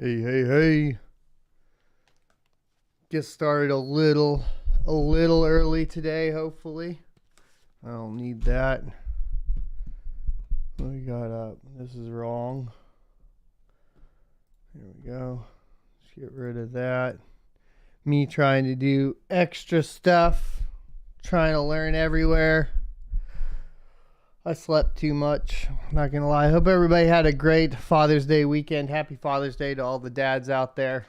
Hey. Get started a little early today, hopefully. I don't need that. What we got up? This is wrong. There we go. Let's get rid of that. Me trying to do extra stuff, trying to learn everywhere. I slept too much, not gonna lie. I hope everybody had a great Father's Day weekend. Happy Father's Day to all the dads out there.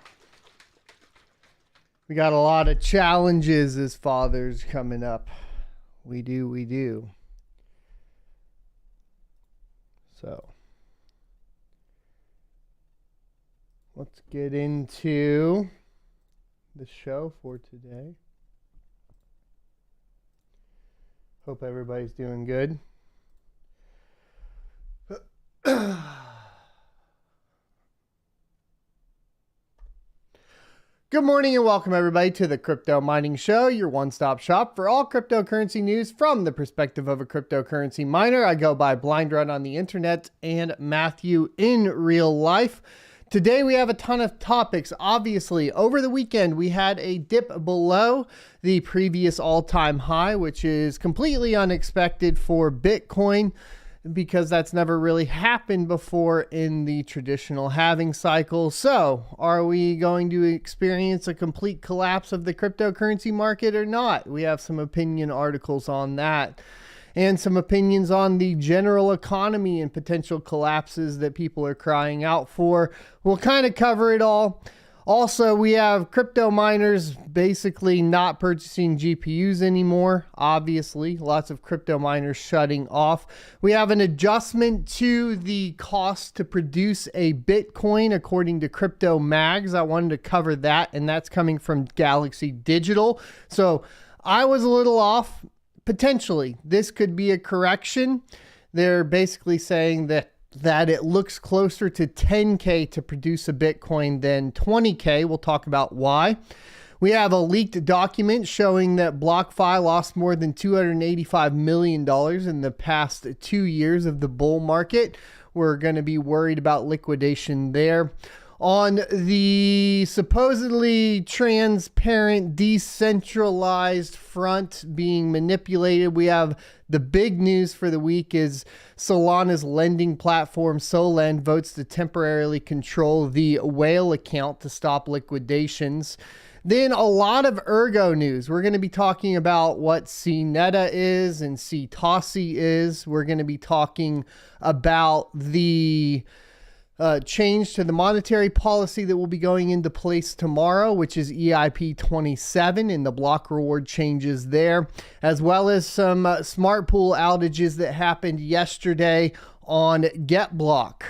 We got a lot of challenges as fathers coming up. We do. So, let's get into the show for today. Hope everybody's doing good. Good morning and welcome everybody to the Crypto Mining Show, your one-stop shop for all cryptocurrency news from the perspective of a cryptocurrency miner. I go by Blind Run on the internet and Matthew in real life. Today we have a ton of topics. Obviously, over the weekend we had a dip below the previous all-time high, which is completely unexpected for Bitcoin, because that's never really happened before in the traditional halving cycle. So, are we going to experience a complete collapse of the cryptocurrency market or not? We have some opinion articles on that and some opinions on the general economy and potential collapses that people are crying out for. We'll kind of cover it all. Also, we have crypto miners basically not purchasing GPUs anymore. Obviously, lots of crypto miners shutting off. We have an adjustment to the cost to produce a Bitcoin according to Crypto Mags. I wanted to cover that, and that's coming from Galaxy Digital. So I was a little off. Potentially, this could be a correction. They're basically saying that it looks closer to 10K to produce a Bitcoin than 20K. We'll talk about why. We have a leaked document showing that BlockFi lost more than $285 million in the past 2 years of the bull market. We're going to be worried about liquidation there. On the supposedly transparent, decentralized front being manipulated, we have the big news for the week is Solana's lending platform Solend votes to temporarily control the whale account to stop liquidations. Then a lot of Ergo news. We're going to be talking about what CNETA is and CTOSI is. We're going to be talking about the change to the monetary policy that will be going into place tomorrow, which is EIP 27, and the block reward changes there, as well as some smart pool outages that happened yesterday on GetBlock.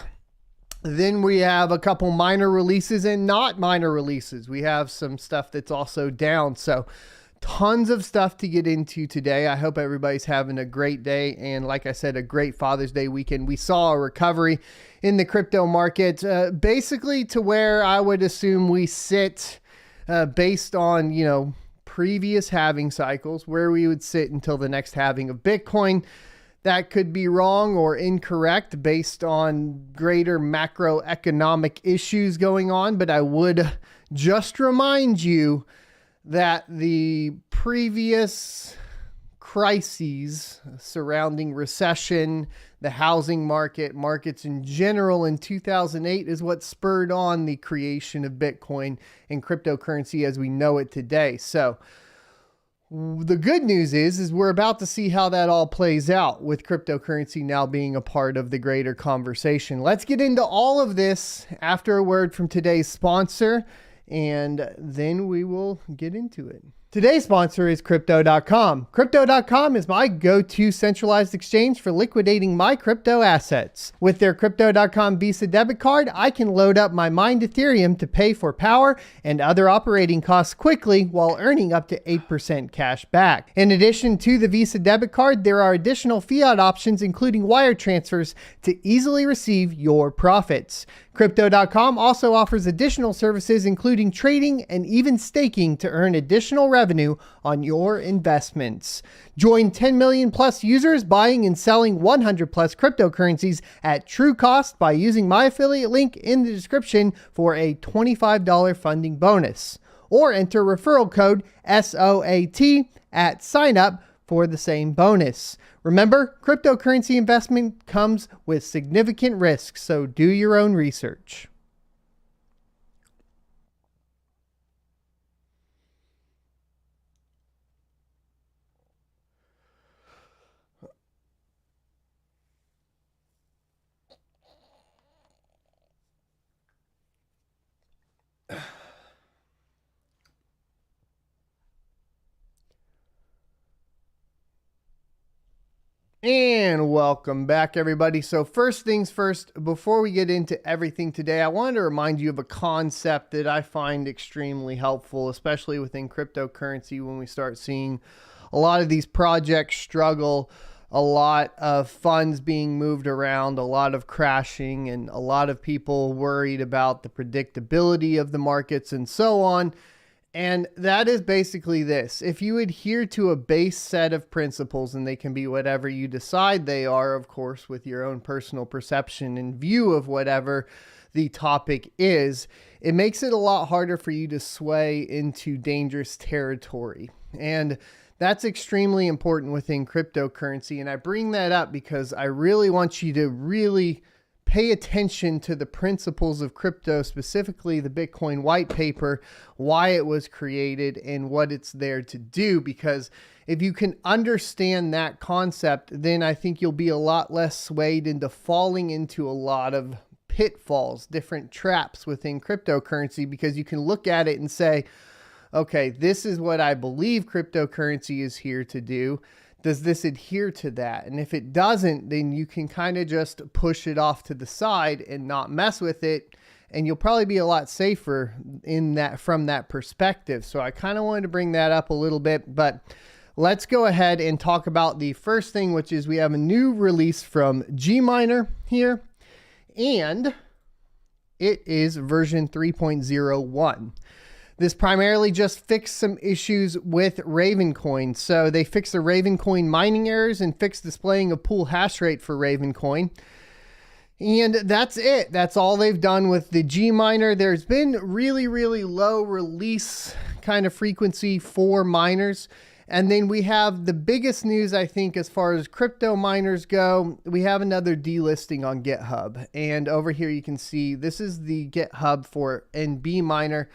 Then we have a couple minor releases and not minor releases. We have some stuff that's also down. So tons of stuff to get into today. I hope everybody's having a great day. And like I said, a great Father's Day weekend. We saw a recovery in the crypto market, basically to where I would assume we sit based on, previous halving cycles, where we would sit until the next halving of Bitcoin. That could be wrong or incorrect based on greater macroeconomic issues going on. But I would just remind you that the previous crises surrounding recession, the housing market, markets in general in 2008 is what spurred on the creation of Bitcoin and cryptocurrency as we know it today. So the good news is we're about to see how that all plays out with cryptocurrency now being a part of the greater conversation. Let's get into all of this after a word from today's sponsor, and then we will get into it. Today's sponsor is Crypto.com. Crypto.com is my go-to centralized exchange for liquidating my crypto assets. With their Crypto.com Visa debit card, I can load up my mined Ethereum to pay for power and other operating costs quickly while earning up to 8% cash back. In addition to the Visa debit card, there are additional fiat options, including wire transfers, to easily receive your profits. Crypto.com also offers additional services, including trading and even staking, to earn additional revenue revenue on your investments. Join 10 million plus users buying and selling 100 plus cryptocurrencies at true cost by using my affiliate link in the description for a $25 funding bonus. Or enter referral code SOAT at sign up for the same bonus. Remember, cryptocurrency investment comes with significant risks, so do your own research. And welcome back, everybody. So first things first, before we get into everything today, I wanted to remind you of a concept that I find extremely helpful, especially within cryptocurrency when we start seeing a lot of these projects struggle, a lot of funds being moved around, a lot of crashing, and a lot of people worried about the predictability of the markets and so on. And that is basically this. If you adhere to a base set of principles, and they can be whatever you decide they are, of course, with your own personal perception and view of whatever the topic is, it makes it a lot harder for you to sway into dangerous territory. And that's extremely important within cryptocurrency. And I bring that up because I really want you to really pay attention to the principles of crypto, specifically the Bitcoin white paper, why it was created and what it's there to do. Because if you can understand that concept, then I think you'll be a lot less swayed into falling into a lot of pitfalls, different traps within cryptocurrency, because you can look at it and say, okay, this is what I believe cryptocurrency is here to do. Does this adhere to that? And if it doesn't, then you can kind of just push it off to the side and not mess with it. And you'll probably be a lot safer in that from that perspective. So I kind of wanted to bring that up a little bit, but let's go ahead and talk about the first thing, which is we have a new release from Gminer here, and it is version 3.01. This primarily just fixed some issues with Ravencoin. So they fixed the Ravencoin mining errors and fixed displaying a pool hash rate for Ravencoin. And that's it. That's all they've done with the Gminer. There's been really, really low release kind of frequency for miners. And then we have the biggest news, I think, as far as crypto miners go. We have another delisting on GitHub. And over here you can see this is the GitHub for NB Miner.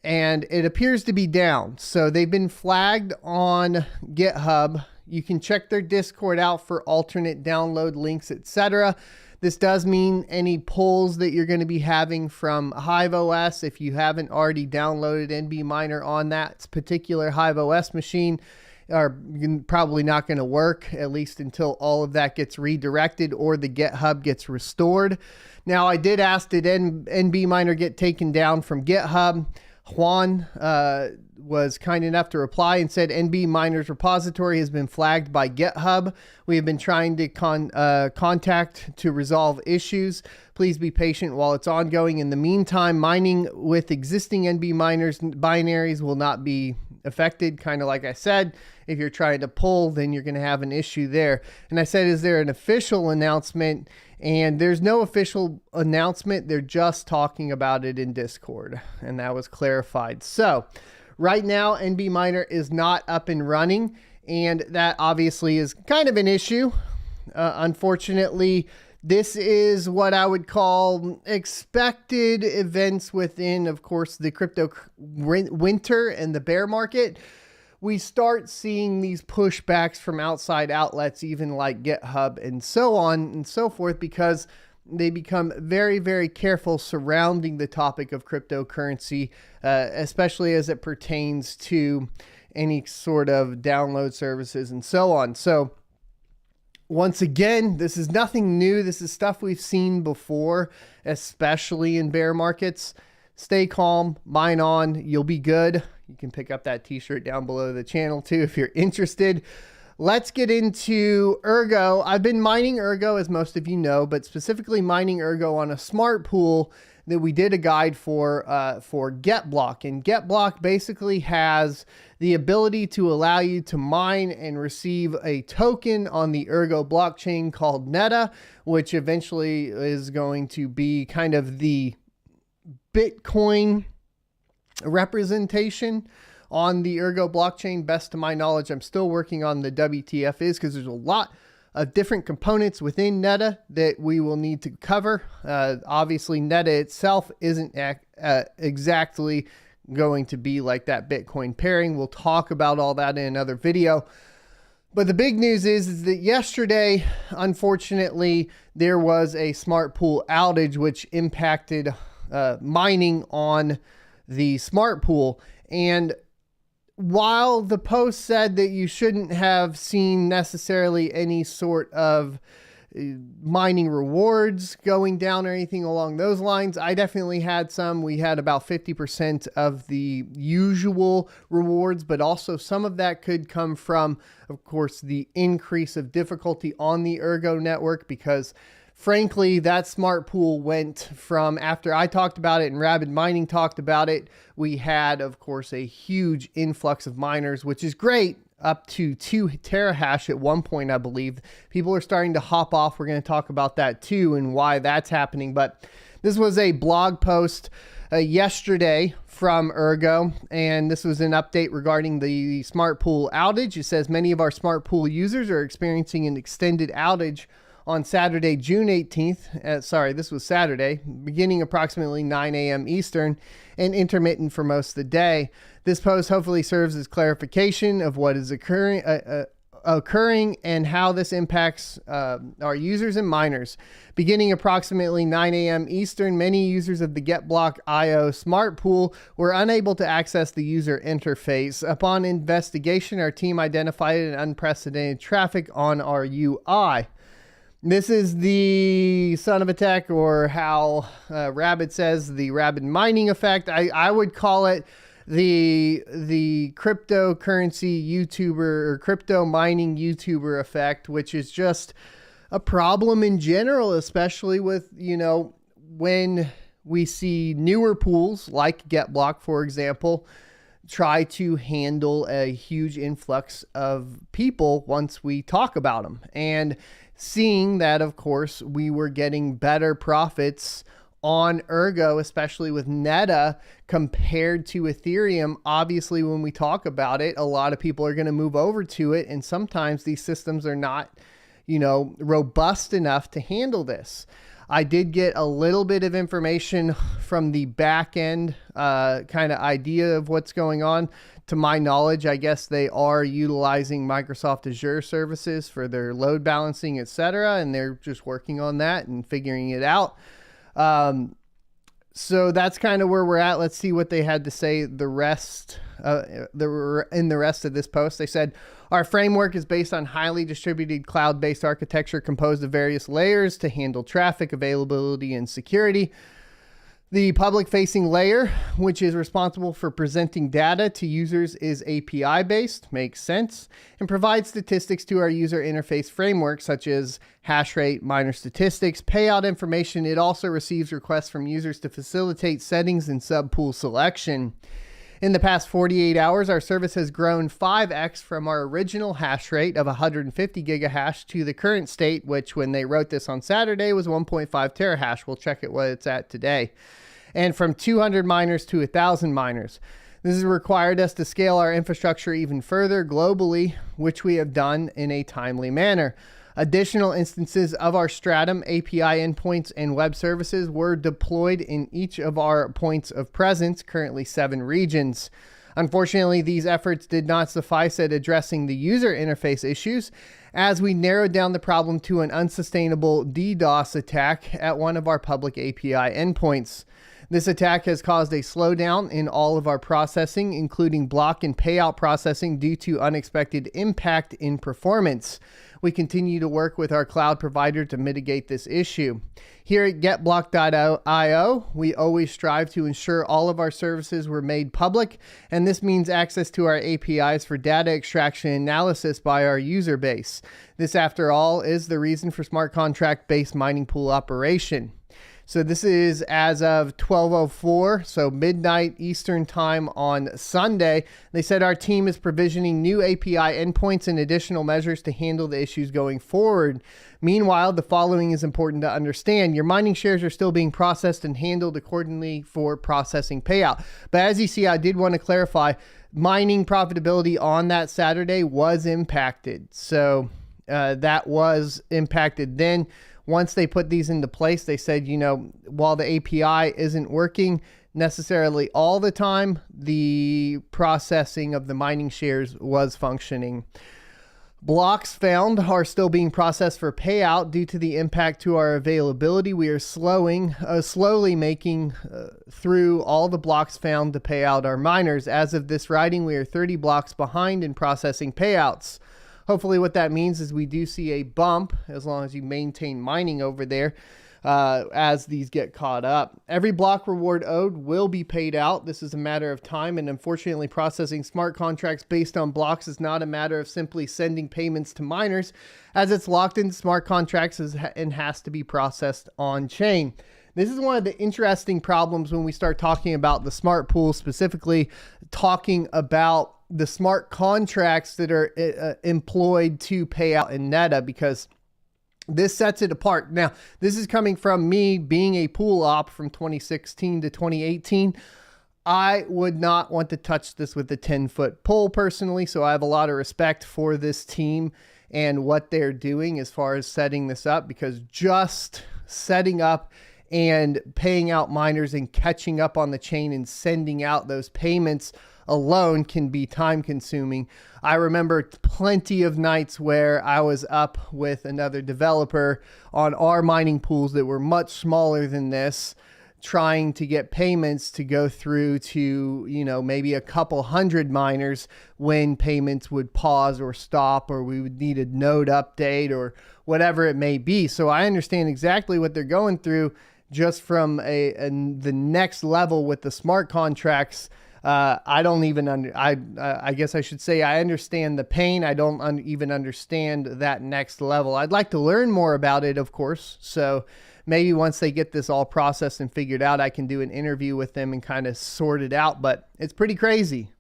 And it appears to be down. So they've been flagged on GitHub. You can check their Discord out for alternate download links, etc. This does mean any pulls that you're going to be having from HiveOS, if you haven't already downloaded NB Miner on that particular HiveOS machine, are probably not going to work, at least until all of that gets redirected or the GitHub gets restored. Now, I did ask, did NB Miner get taken down from GitHub? Juan was kind enough to reply and said NB Miner's repository has been flagged by GitHub. We have been trying to contact to resolve issues. Please be patient while it's ongoing. In the meantime, mining with existing NB Miners binaries will not be affected. Kind of like I said, if you're trying to pull, then you're going to have an issue there. And I said, is there an official announcement? And there's no official announcement. They're just talking about it in Discord. And that was clarified. So right now, NB Miner is not up and running. And that obviously is kind of an issue. Unfortunately, this is what I would call expected events within, of course, the crypto winter and the bear market. We start seeing these pushbacks from outside outlets, even like GitHub and so on and so forth, because they become very, very careful surrounding the topic of cryptocurrency, especially as it pertains to any sort of download services and so on. So once again, this is nothing new. This is stuff we've seen before, especially in bear markets. Stay calm, mine on, you'll be good. You can pick up that t-shirt down below the channel too if you're interested. Let's get into Ergo. I've been mining Ergo, as most of you know, but specifically mining Ergo on a smart pool that we did a guide for GetBlock. And GetBlock basically has the ability to allow you to mine and receive a token on the Ergo blockchain called NETA, which eventually is going to be kind of the Bitcoin representation on the Ergo blockchain. Best to my knowledge, I'm still working on the WTF is, because there's a lot of different components within NETA that we will need to cover. Obviously, NETA itself isn't exactly going to be like that Bitcoin pairing. We'll talk about all that in another video. But the big news is that yesterday, unfortunately, there was a smart pool outage which impacted mining on the smart pool. And while the post said that you shouldn't have seen necessarily any sort of mining rewards going down or anything along those lines, I definitely had some. We had about 50% of the usual rewards, but also some of that could come from, of course, the increase of difficulty on the Ergo network, because frankly, that smart pool went from, after I talked about it and Rapid Mining talked about it, we had, of course, a huge influx of miners, which is great, up to 2 terahash at one point, I believe. People are starting to hop off. We're going to talk about that too and why that's happening. But this was a blog post yesterday from Ergo, and this was an update regarding the smart pool outage. It says many of our smart pool users are experiencing an extended outage on Saturday, June 18th, this was Saturday, beginning approximately 9 a.m. Eastern and intermittent for most of the day. This post hopefully serves as clarification of what is occurring and how this impacts our users and miners. Beginning approximately 9 a.m. Eastern, many users of the GetBlock.io smart pool were unable to access the user interface. Upon investigation, our team identified an unprecedented traffic on our UI. This is the son of a tech, or how Rabbit says, the Rapid Mining effect. I would call it the cryptocurrency YouTuber or crypto mining YouTuber effect, which is just a problem in general, especially with, when we see newer pools like GetBlock, for example, try to handle a huge influx of people once we talk about them. And seeing that, of course, we were getting better profits on Ergo, especially with NETA compared to Ethereum. Obviously, when we talk about it, a lot of people are going to move over to it. And sometimes these systems are not, robust enough to handle this. I did get a little bit of information from the back end kind of idea of what's going on. To my knowledge, I guess they are utilizing Microsoft Azure services for their load balancing, etc., and they're just working on that and figuring it out. So that's kind of where we're at. Let's see what they had to say. In the rest of this post, they said, our framework is based on highly distributed cloud-based architecture composed of various layers to handle traffic, availability, and security. The public-facing layer, which is responsible for presenting data to users, is API-based, makes sense, and provides statistics to our user interface framework, such as hash rate, miner statistics, payout information. It also receives requests from users to facilitate settings and subpool selection. In the past 48 hours, our service has grown 5x from our original hash rate of 150 gigahash to the current state, which when they wrote this on Saturday was 1.5 terahash. We'll check it what it's at today. And from 200 miners to 1,000 miners. This has required us to scale our infrastructure even further globally, which we have done in a timely manner. Additional instances of our Stratum API endpoints and web services were deployed in each of our points of presence, currently 7 regions. Unfortunately, these efforts did not suffice at addressing the user interface issues, as we narrowed down the problem to an unsustainable DDoS attack at one of our public API endpoints. This attack has caused a slowdown in all of our processing, including block and payout processing, due to unexpected impact in performance. We continue to work with our cloud provider to mitigate this issue. Here at GetBlock.io, we always strive to ensure all of our services were made public, and this means access to our APIs for data extraction and analysis by our user base. This, after all, is the reason for smart contract-based mining pool operation. So this is as of 12:04, so midnight Eastern time on Sunday. They said our team is provisioning new API endpoints and additional measures to handle the issues going forward. Meanwhile, the following is important to understand. Your mining shares are still being processed and handled accordingly for processing payout. But as you see, I did want to clarify, mining profitability on that Saturday was impacted. So that was impacted then. Once they put these into place, they said, while the API isn't working necessarily all the time, the processing of the mining shares was functioning. Blocks found are still being processed for payout due to the impact to our availability. We are slowly making through all the blocks found to pay out our miners. As of this writing, we are 30 blocks behind in processing payouts. Hopefully what that means is we do see a bump as long as you maintain mining over there as these get caught up. Every block reward owed will be paid out. This is a matter of time, and unfortunately processing smart contracts based on blocks is not a matter of simply sending payments to miners, as it's locked in smart contracts and has to be processed on chain. This is one of the interesting problems when we start talking about the smart pool, specifically talking about the smart contracts that are employed to pay out in Neta, because this sets it apart. Now, this is coming from me being a pool op from 2016 to 2018. I would not want to touch this with a 10-foot pole personally, so I have a lot of respect for this team and what they're doing as far as setting this up, because just setting up and paying out miners and catching up on the chain and sending out those payments alone can be time consuming. I remember plenty of nights where I was up with another developer on our mining pools that were much smaller than this, trying to get payments to go through to, maybe a couple hundred miners when payments would pause or stop, or we would need a node update or whatever it may be. So I understand exactly what they're going through just from the next level with the smart contracts. I don't even I guess I should say I understand the pain. I don't even understand that next level. I'd like to learn more about it, of course. So maybe once they get this all processed and figured out, I can do an interview with them and kind of sort it out. But it's pretty crazy.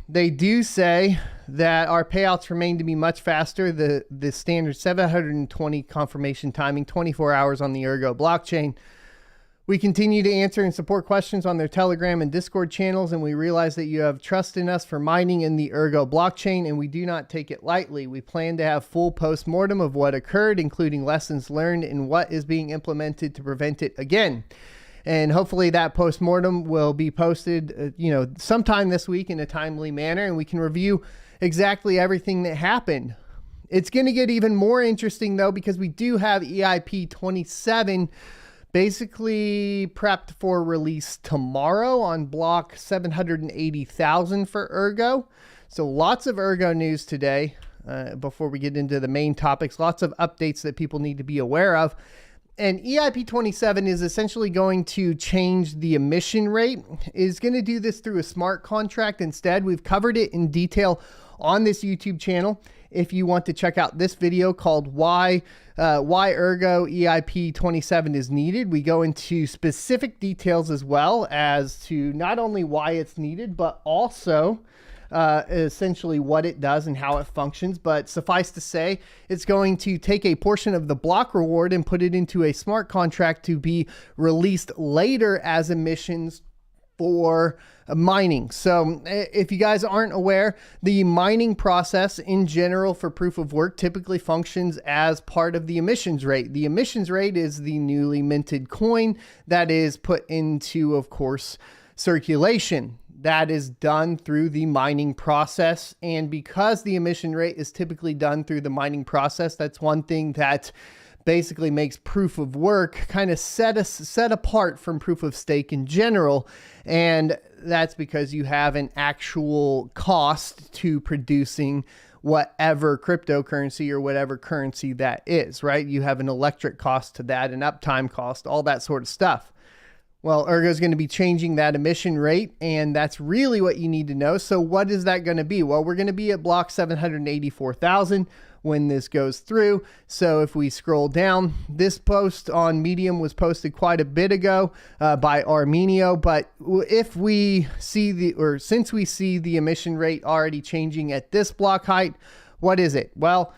They do say that our payouts remain to be much faster. The standard 720 confirmation timing, 24 hours on the Ergo blockchain. We continue to answer and support questions on their Telegram and Discord channels, and we realize that you have trust in us for mining in the Ergo blockchain, and we do not take it lightly. We plan to have full post-mortem of what occurred, including lessons learned and what is being implemented to prevent it again. And hopefully that post-mortem will be posted, sometime this week in a timely manner, and we can review exactly everything that happened. It's going to get even more interesting, though, because we do have EIP 27 basically prepped for release tomorrow on block 780,000 for Ergo. So lots of Ergo news today. Before we get into the main topics, lots of updates that people need to be aware of. And EIP 27 is essentially going to change the emission rate. Is going to do this through a smart contract instead. We've covered it in detail on this YouTube channel. If you want to check out this video called why Ergo EIP 27 is needed, we go into specific details as well as to not only why it's needed, but also essentially what it does and how it functions. But suffice to say, it's going to take a portion of the block reward and put it into a smart contract to be released later as emissions for mining. So if you guys aren't aware, the mining process in general for proof of work typically functions as part of the emissions rate. The emissions rate is the newly minted coin that is put into, of course, circulation. That is done through the mining process. And because the emission rate is typically done through the mining process, that's one thing that basically makes proof of work kind of set apart from proof of stake in general. And that's because you have an actual cost to producing whatever cryptocurrency or whatever currency that is, right? You have an electric cost to that, an uptime cost, all that sort of stuff. Well, Ergo is going to be changing that emission rate, and that's really what you need to know. So what is that going to be? Well, we're going to be at block 784,000 when this goes through. So if we scroll down, this post on Medium was posted quite a bit ago by Armenio, but if we see since we see the emission rate already changing at this block height, what is it? Well,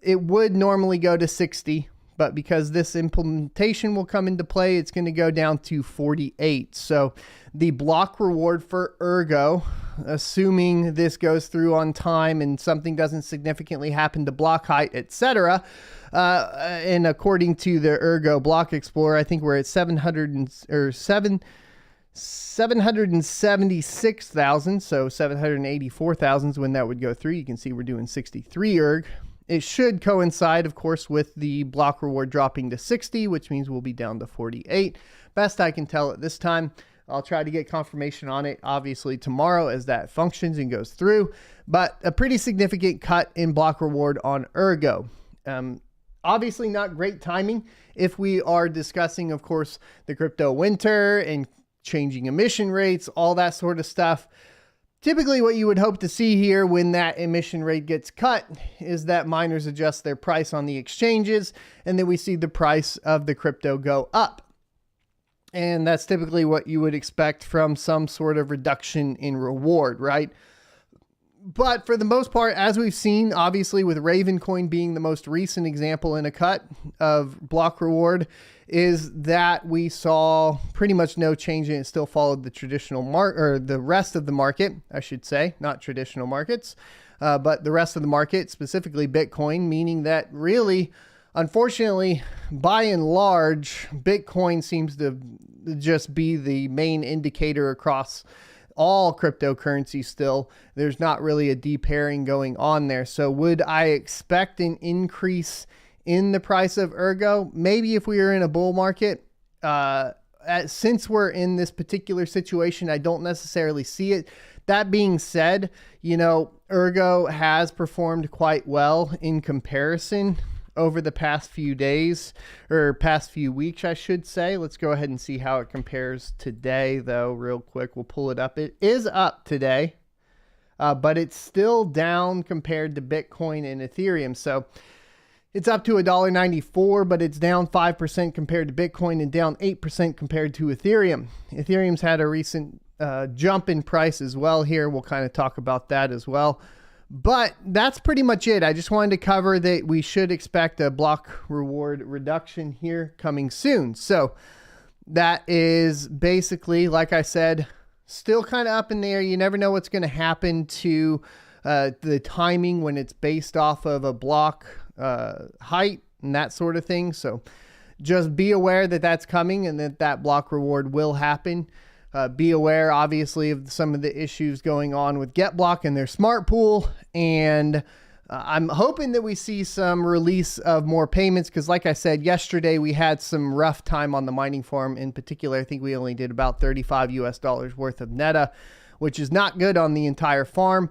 it would normally go to 60, but because this implementation will come into play, it's going to go down to 48. So the block reward for Ergo, assuming this goes through on time and something doesn't significantly happen to block height, etc., and according to the Ergo Block Explorer, I think we're at 776,000, so 784,000 is when that would go through. You can see we're doing 63 erg. It should coincide, of course, with the block reward dropping to 60, which means we'll be down to 48. Best I can tell at this time. I'll try to get confirmation on it, obviously, tomorrow as that functions and goes through. But a pretty significant cut in block reward on Ergo. Obviously not great timing if we are discussing, of course, the crypto winter and changing emission rates, all that sort of stuff. Typically what you would hope to see here when that emission rate gets cut is that miners adjust their price on the exchanges, and then we see the price of the crypto go up. And that's typically what you would expect from some sort of reduction in reward, right? But for the most part, as we've seen, obviously with Ravencoin being the most recent example in a cut of block reward, is that we saw pretty much no change and it still followed the traditional the rest of the market, I should say, not traditional markets, but the rest of the market, specifically Bitcoin, meaning that really, unfortunately, by and large, Bitcoin seems to just be the main indicator across all cryptocurrencies still. There's not really a de-pairing going on there. So would I expect an increase in the price of Ergo? Maybe if we were in a bull market. Since we're in this particular situation, I don't necessarily see it. That being said, Ergo has performed quite well in comparison over the past few days, or past few weeks, I should say. Let's go ahead and see how it compares today, though, real quick. We'll pull it up. It is up today, but it's still down compared to Bitcoin and Ethereum. So it's up to $1.94, but it's down 5% compared to Bitcoin and down 8% compared to Ethereum. Ethereum's had a recent jump in price as well here. We'll kind of talk about that as well. But that's pretty much it. I just wanted to cover that we should expect a block reward reduction here coming soon. So that is basically, like I said, still kind of up in the air. You never know what's going to happen to the timing when it's based off of a block height and that sort of thing. So just be aware that that's coming and that block reward will happen. Be aware, obviously, of some of the issues going on with GetBlock and their smart pool. And I'm hoping that we see some release of more payments because, like I said, yesterday we had some rough time on the mining farm. In particular, I think we only did about $35 worth of neta, which is not good on the entire farm.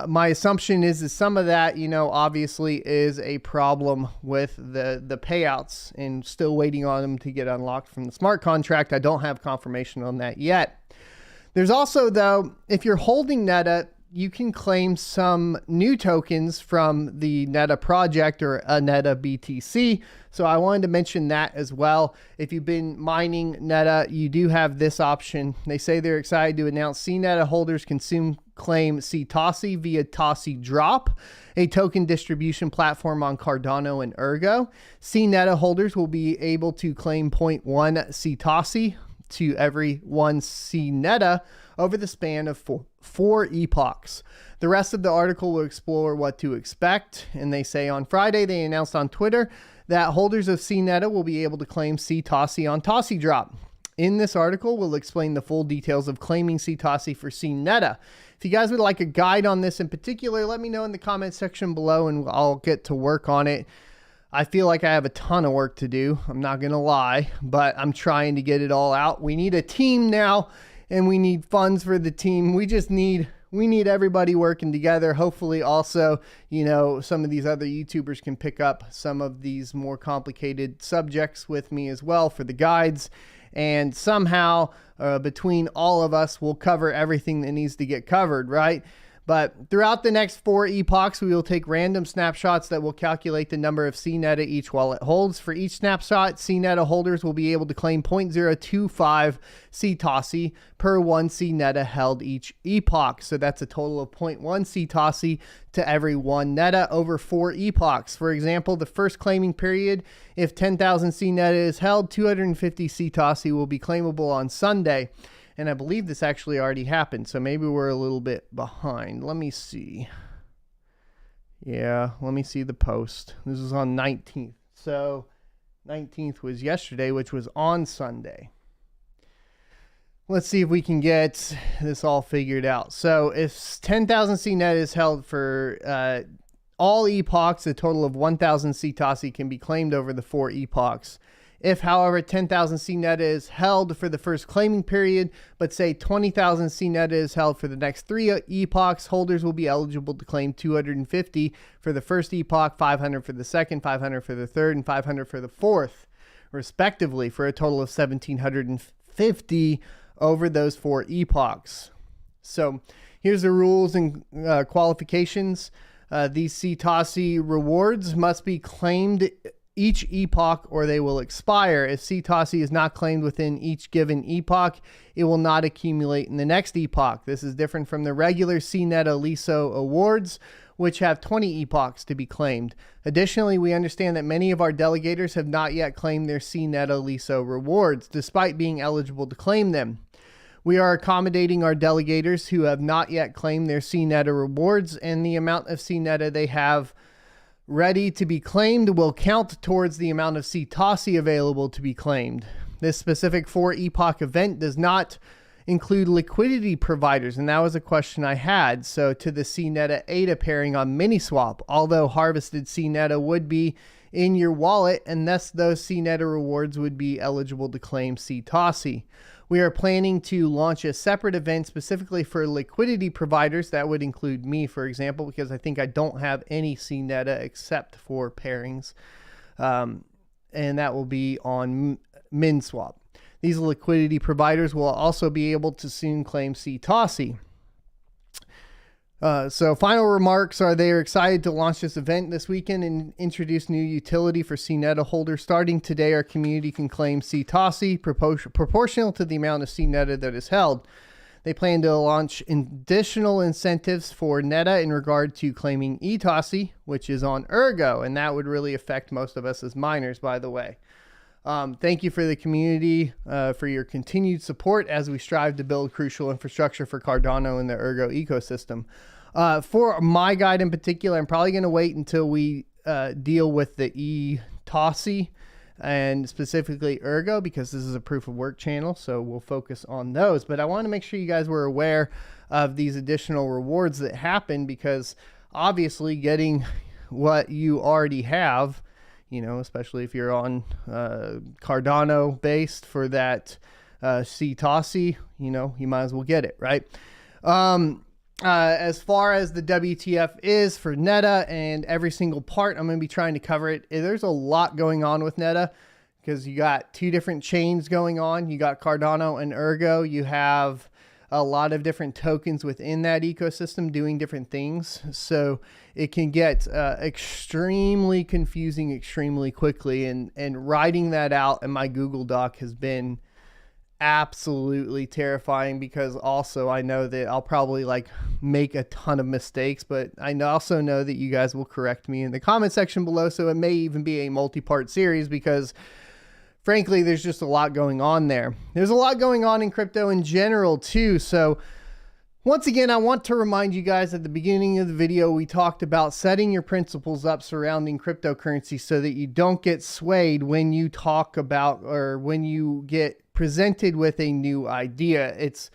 My assumption is some of that, obviously is a problem with the payouts and still waiting on them to get unlocked from the smart contract. I don't have confirmation on that yet. There's also, though, if you're holding neta, you can claim some new tokens from the neta project or a neta BTC. So I wanted to mention that as well. If you've been mining neta, you do have this option. They say they're excited to announce CNeta holders can soon claim CTOSI via TOSI Drop, a token distribution platform on Cardano and Ergo. CNeta holders will be able to claim 0.1 CTOSI to every 1 CNeta over the span of four epochs. The rest of the article will explore what to expect, and they say on Friday they announced on Twitter that holders of CNeta will be able to claim CTOSI on TOSI Drop. In this article, we'll explain the full details of claiming CTOSI for CNeta. If you guys would like a guide on this in particular, let me know in the comment section below and I'll get to work on it. I feel like I have a ton of work to do. I'm not going to lie, but I'm trying to get it all out. We need a team now and we need funds for the team. We need everybody working together. Hopefully also, some of these other YouTubers can pick up some of these more complicated subjects with me as well for the guides. and somehow between all of us, we'll cover everything that needs to get covered, right? But throughout the next 4 epochs, we will take random snapshots that will calculate the number of CNETA each wallet holds. For each snapshot, CNETA holders will be able to claim 0.025 CTOSI per 1 CNETA held each epoch. So that's a total of 0.1 CTOSI to every 1 NETA over 4 epochs. For example, the first claiming period, if 10,000 CNETA is held, 250 CTOSI will be claimable on Sunday. And I believe this actually already happened, so maybe we're a little bit behind. Let me see. Yeah, let me see the post. This is on 19th. So 19th was yesterday, which was on Sunday. Let's see if we can get this all figured out. So if 10,000 CNET is held for all epochs, a total of 1,000 CTOSI can be claimed over the 4 epochs. If, however, 10,000 CNETA is held for the first claiming period, but say 20,000 CNETA is held for the next 3 epochs, holders will be eligible to claim 250 for the first epoch, 500 for the second, 500 for the third, and 500 for the fourth, respectively, for a total of 1,750 over those 4 epochs. So here's the rules and qualifications. These CTOSI rewards must be claimed each epoch or they will expire. If CTOSI is not claimed within each given epoch, it will not accumulate in the next epoch. This is different from the regular CNETA LISO awards, which have 20 epochs to be claimed. Additionally, we understand that many of our delegators have not yet claimed their CNETA LISO rewards, despite being eligible to claim them. We are accommodating our delegators who have not yet claimed their CNETA rewards, and the amount of CNETA they have ready to be claimed will count towards the amount of CTOSI available to be claimed. This specific 4 epoch event does not include liquidity providers, and that was a question I had. So to the CNETA ADA pairing on Miniswap, although harvested CNETA would be in your wallet, and thus those CNETA rewards would be eligible to claim CTOSI. We are planning to launch a separate event specifically for liquidity providers. That would include me, for example, because I think I don't have any CNETA except for pairings. And that will be on MinSwap. These liquidity providers will also be able to soon claim CTOSI. So final remarks are they are excited to launch this event this weekend and introduce new utility for CNETA holders. Starting today, our community can claim CTOSI proportional to the amount of CNETA that is held. They plan to launch additional incentives for NETA in regard to claiming eTOSI, which is on Ergo, and that would really affect most of us as miners, by the way. Thank you for the community, for your continued support as we strive to build crucial infrastructure for Cardano and the Ergo ecosystem. For my guide in particular, I'm probably going to wait until we deal with the eTOSI and specifically Ergo, because this is a proof of work channel, so we'll focus on those. But I want to make sure you guys were aware of these additional rewards that happen, because obviously getting what you already have, you know, especially if you're on Cardano based for that CTOSI, you know, you might as well get it, right? As far as the WTF is for NETA and every single part, I'm going to be trying to cover it. There's a lot going on with NETA because you got 2 different chains going on. You got Cardano and Ergo. You have a lot of different tokens within that ecosystem doing different things. So it can get extremely confusing extremely quickly. And writing that out in my Google Doc has been absolutely terrifying, because also I know that I'll probably make a ton of mistakes, but I also know that you guys will correct me in the comment section below. So it may even be a multi-part series, because frankly, there's just a lot going on there. There's a lot going on in crypto in general too. So once again, I want to remind you guys at the beginning of the video, we talked about setting your principles up surrounding cryptocurrency so that you don't get swayed when you talk about, or when you get presented with a new idea. It's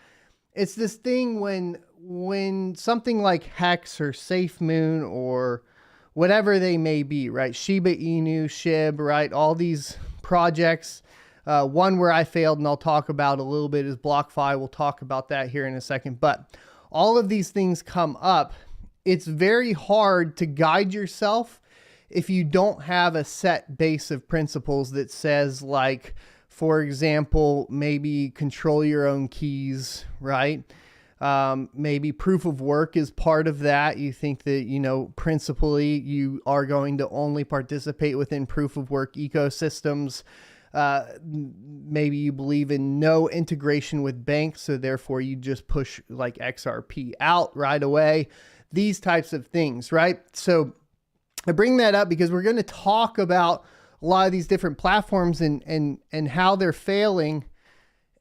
this thing when something like Hex or SafeMoon or whatever they may be, right? Shiba Inu, SHIB, right? All these projects. One where I failed and I'll talk about a little bit is BlockFi. We'll talk about that here in a second. But all of these things come up. It's very hard to guide yourself if you don't have a set base of principles that says, like, For example, maybe control your own keys, right? Maybe proof of work is part of that. You think that, principally you are going to only participate within proof of work ecosystems. Maybe you believe in no integration with banks, so therefore you just push like XRP out right away. These types of things, right? So I bring that up because we're going to talk about a lot of these different platforms and how they're failing.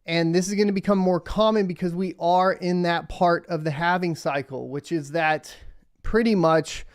And this is going to become more common because we are in that part of the halving cycle, which is that pretty much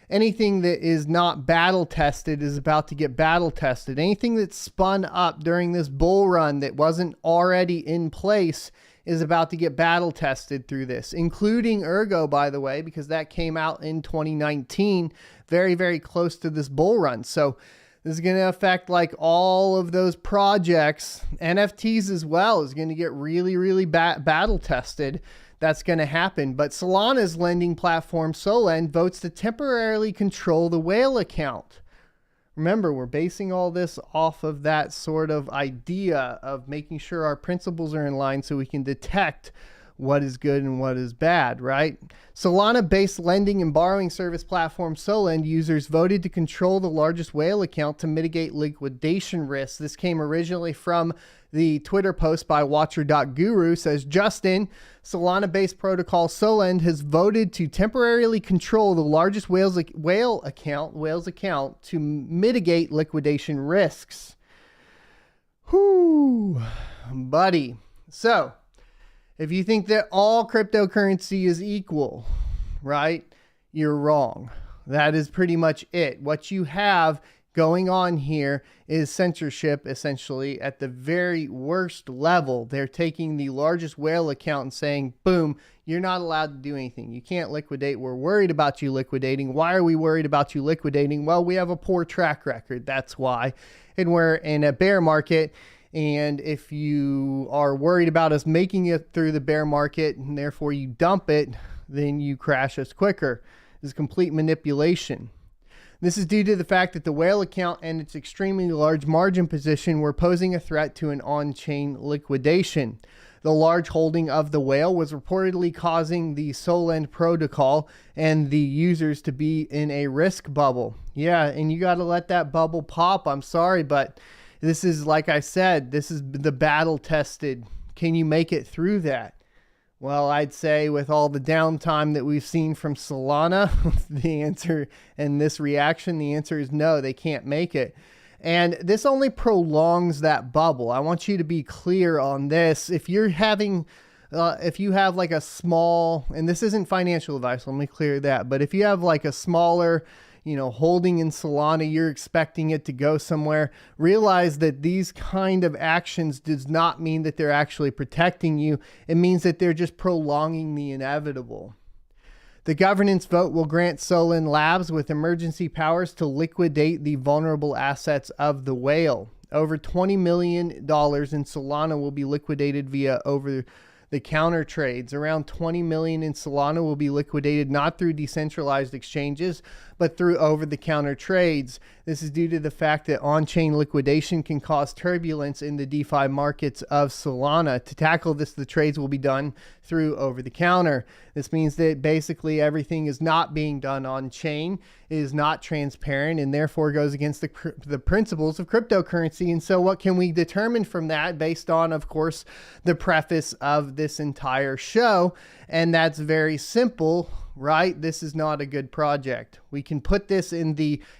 anything that is not battle tested is about to get battle tested. Anything that's spun up during this bull run that wasn't already in place is about to get battle tested through this, including Ergo, by the way, because that came out in 2019, very, very close to this bull run. So this is going to affect like all of those projects. NFTs as well is going to get really, really battle tested. That's going to happen. But Solana's lending platform, Solend, votes to temporarily control the whale account. Remember, we're basing all this off of that sort of idea of making sure our principles are in line so we can detect what is good and what is bad, right? Solana-based lending and borrowing service platform Solend users voted to control the largest whale account to mitigate liquidation risks. This came originally from the Twitter post by Watcher.guru. Says, Justin, Solana-based protocol Solend has voted to temporarily control the largest whale account to mitigate liquidation risks. Whoo, buddy. So, if you think that all cryptocurrency is equal, right, you're wrong. That is pretty much it. What you have going on here is censorship, essentially, at the very worst level. They're taking the largest whale account and saying, boom, you're not allowed to do anything. You can't liquidate. We're worried about you liquidating. Why are we worried about you liquidating? Well, we have a poor track record. That's why. And we're in a bear market. And if you are worried about us making it through the bear market and therefore you dump it, then you crash us quicker. This is complete manipulation. This is due to the fact that the whale account and its extremely large margin position were posing a threat to an on-chain liquidation. The large holding of the whale was reportedly causing the Solend protocol and the users to be in a risk bubble. Yeah, and you got to let that bubble pop. I'm sorry, but this is, like I said, this is the battle tested. Can you make it through that? Well, I'd say with all the downtime that we've seen from Solana, the answer and this reaction, the answer is no, they can't make it. And this only prolongs that bubble. I want you to be clear on this. If you're having, if you have like a small, and this isn't financial advice, let me clear that. But if you have like a smaller, holding in Solana, you're expecting it to go somewhere, realize that these kind of actions does not mean that they're actually protecting you. It means that they're just prolonging the inevitable. The governance vote will grant Solend Labs with emergency powers to liquidate the vulnerable assets of the whale. Over $20 million in Solana will be liquidated via over-the-counter trades. Around $20 million in Solana will be liquidated not through decentralized exchanges, but through over-the-counter trades. This is due to the fact that on-chain liquidation can cause turbulence in the DeFi markets of Solana. To tackle this, the trades will be done through over-the-counter. This means that basically everything is not being done on-chain, is not transparent, and therefore goes against the principles of cryptocurrency. And so what can we determine from that based on, of course, the preface of this entire show? And that's very simple, right? This is not a good project. We can put this in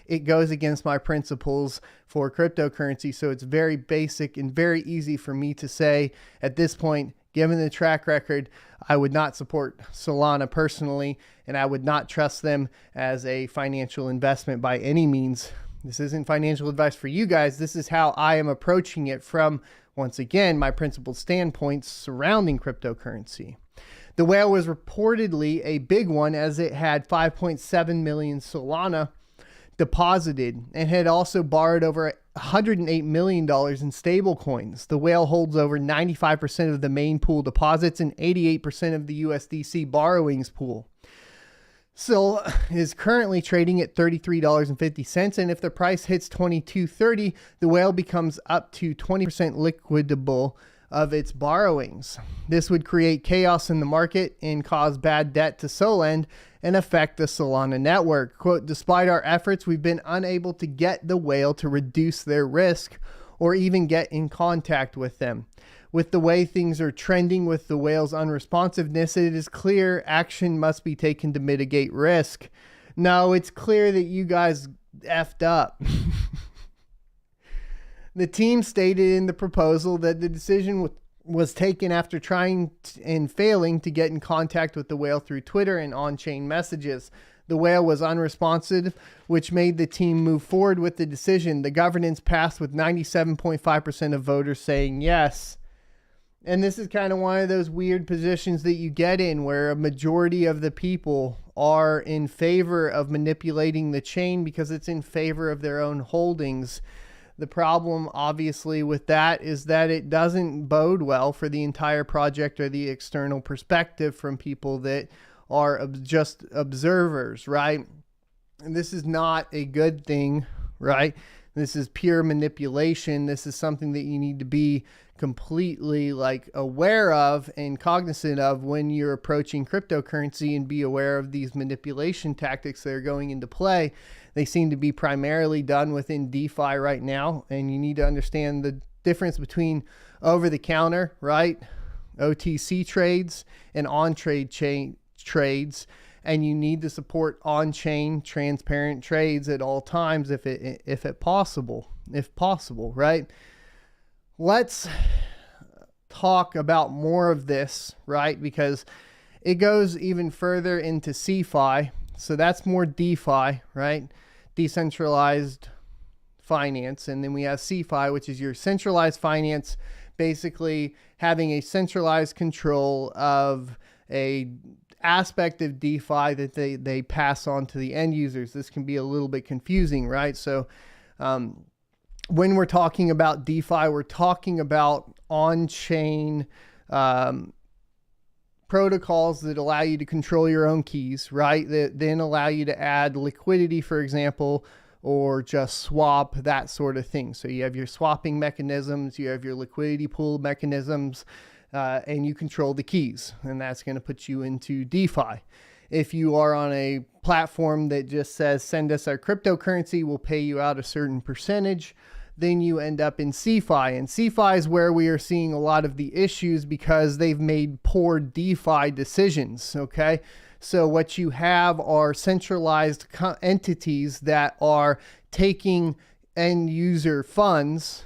it goes against my principles for cryptocurrency. So it's very basic and very easy for me to say at this point, given the track record, I would not support Solana personally, and I would not trust them as a financial investment by any means. This isn't financial advice for you guys. This is how I am approaching it from, once again, my principled standpoints surrounding cryptocurrency. The whale was reportedly a big one, as it had 5.7 million Solana deposited and had also borrowed over $108 million in stable coins. The whale holds over 95% of the main pool deposits and 88% of the USDC borrowings pool. ZIL is currently trading at $33.50, and if the price hits $22.30, the whale becomes up to 20% liquidable of its borrowings. This would create chaos in the market and cause bad debt to Solend and affect the Solana network. Quote, despite our efforts, we've been unable to get the whale to reduce their risk or even get in contact with them. With the way things are trending with the whale's unresponsiveness, it is clear action must be taken to mitigate risk. No, it's clear that you guys effed up. The team stated in the proposal that the decision was taken after trying and failing to get in contact with the whale through Twitter and on-chain messages. The whale was unresponsive, which made the team move forward with the decision. The governance passed with 97.5% of voters saying yes. And this is kind of one of those weird positions that you get in where a majority of the people are in favor of manipulating the chain because it's in favor of their own holdings. The problem, obviously, with that is that it doesn't bode well for the entire project or the external perspective from people that are just observers, right? And this is not a good thing, right? This is pure manipulation. This is something that you need to be completely aware of and cognizant of when you're approaching cryptocurrency, and be aware of these manipulation tactics that are going into play. They seem to be primarily done within DeFi right now, and you need to understand the difference between over-the-counter, right, OTC trades, and on-trade chain trades. And you need to support on-chain transparent trades at all times if possible, right? Let's talk about more of this, right? Because it goes even further into CeFi. So that's more DeFi, right? Decentralized finance. And then we have CeFi, which is your centralized finance, basically having a centralized control of a aspect of DeFi that they pass on to the end users. This can be a little bit confusing, right? So when we're talking about DeFi, we're talking about on-chain protocols that allow you to control your own keys, right? That then allow you to add liquidity, for example, or just swap, that sort of thing. So you have your swapping mechanisms, you have your liquidity pool mechanisms, and you control the keys, and that's going to put you into DeFi. If you are on a platform that just says, send us our cryptocurrency, we'll pay you out a certain percentage, then you end up in CeFi. And CeFi is where we are seeing a lot of the issues because they've made poor DeFi decisions, okay? So what you have are centralized entities that are taking end user funds,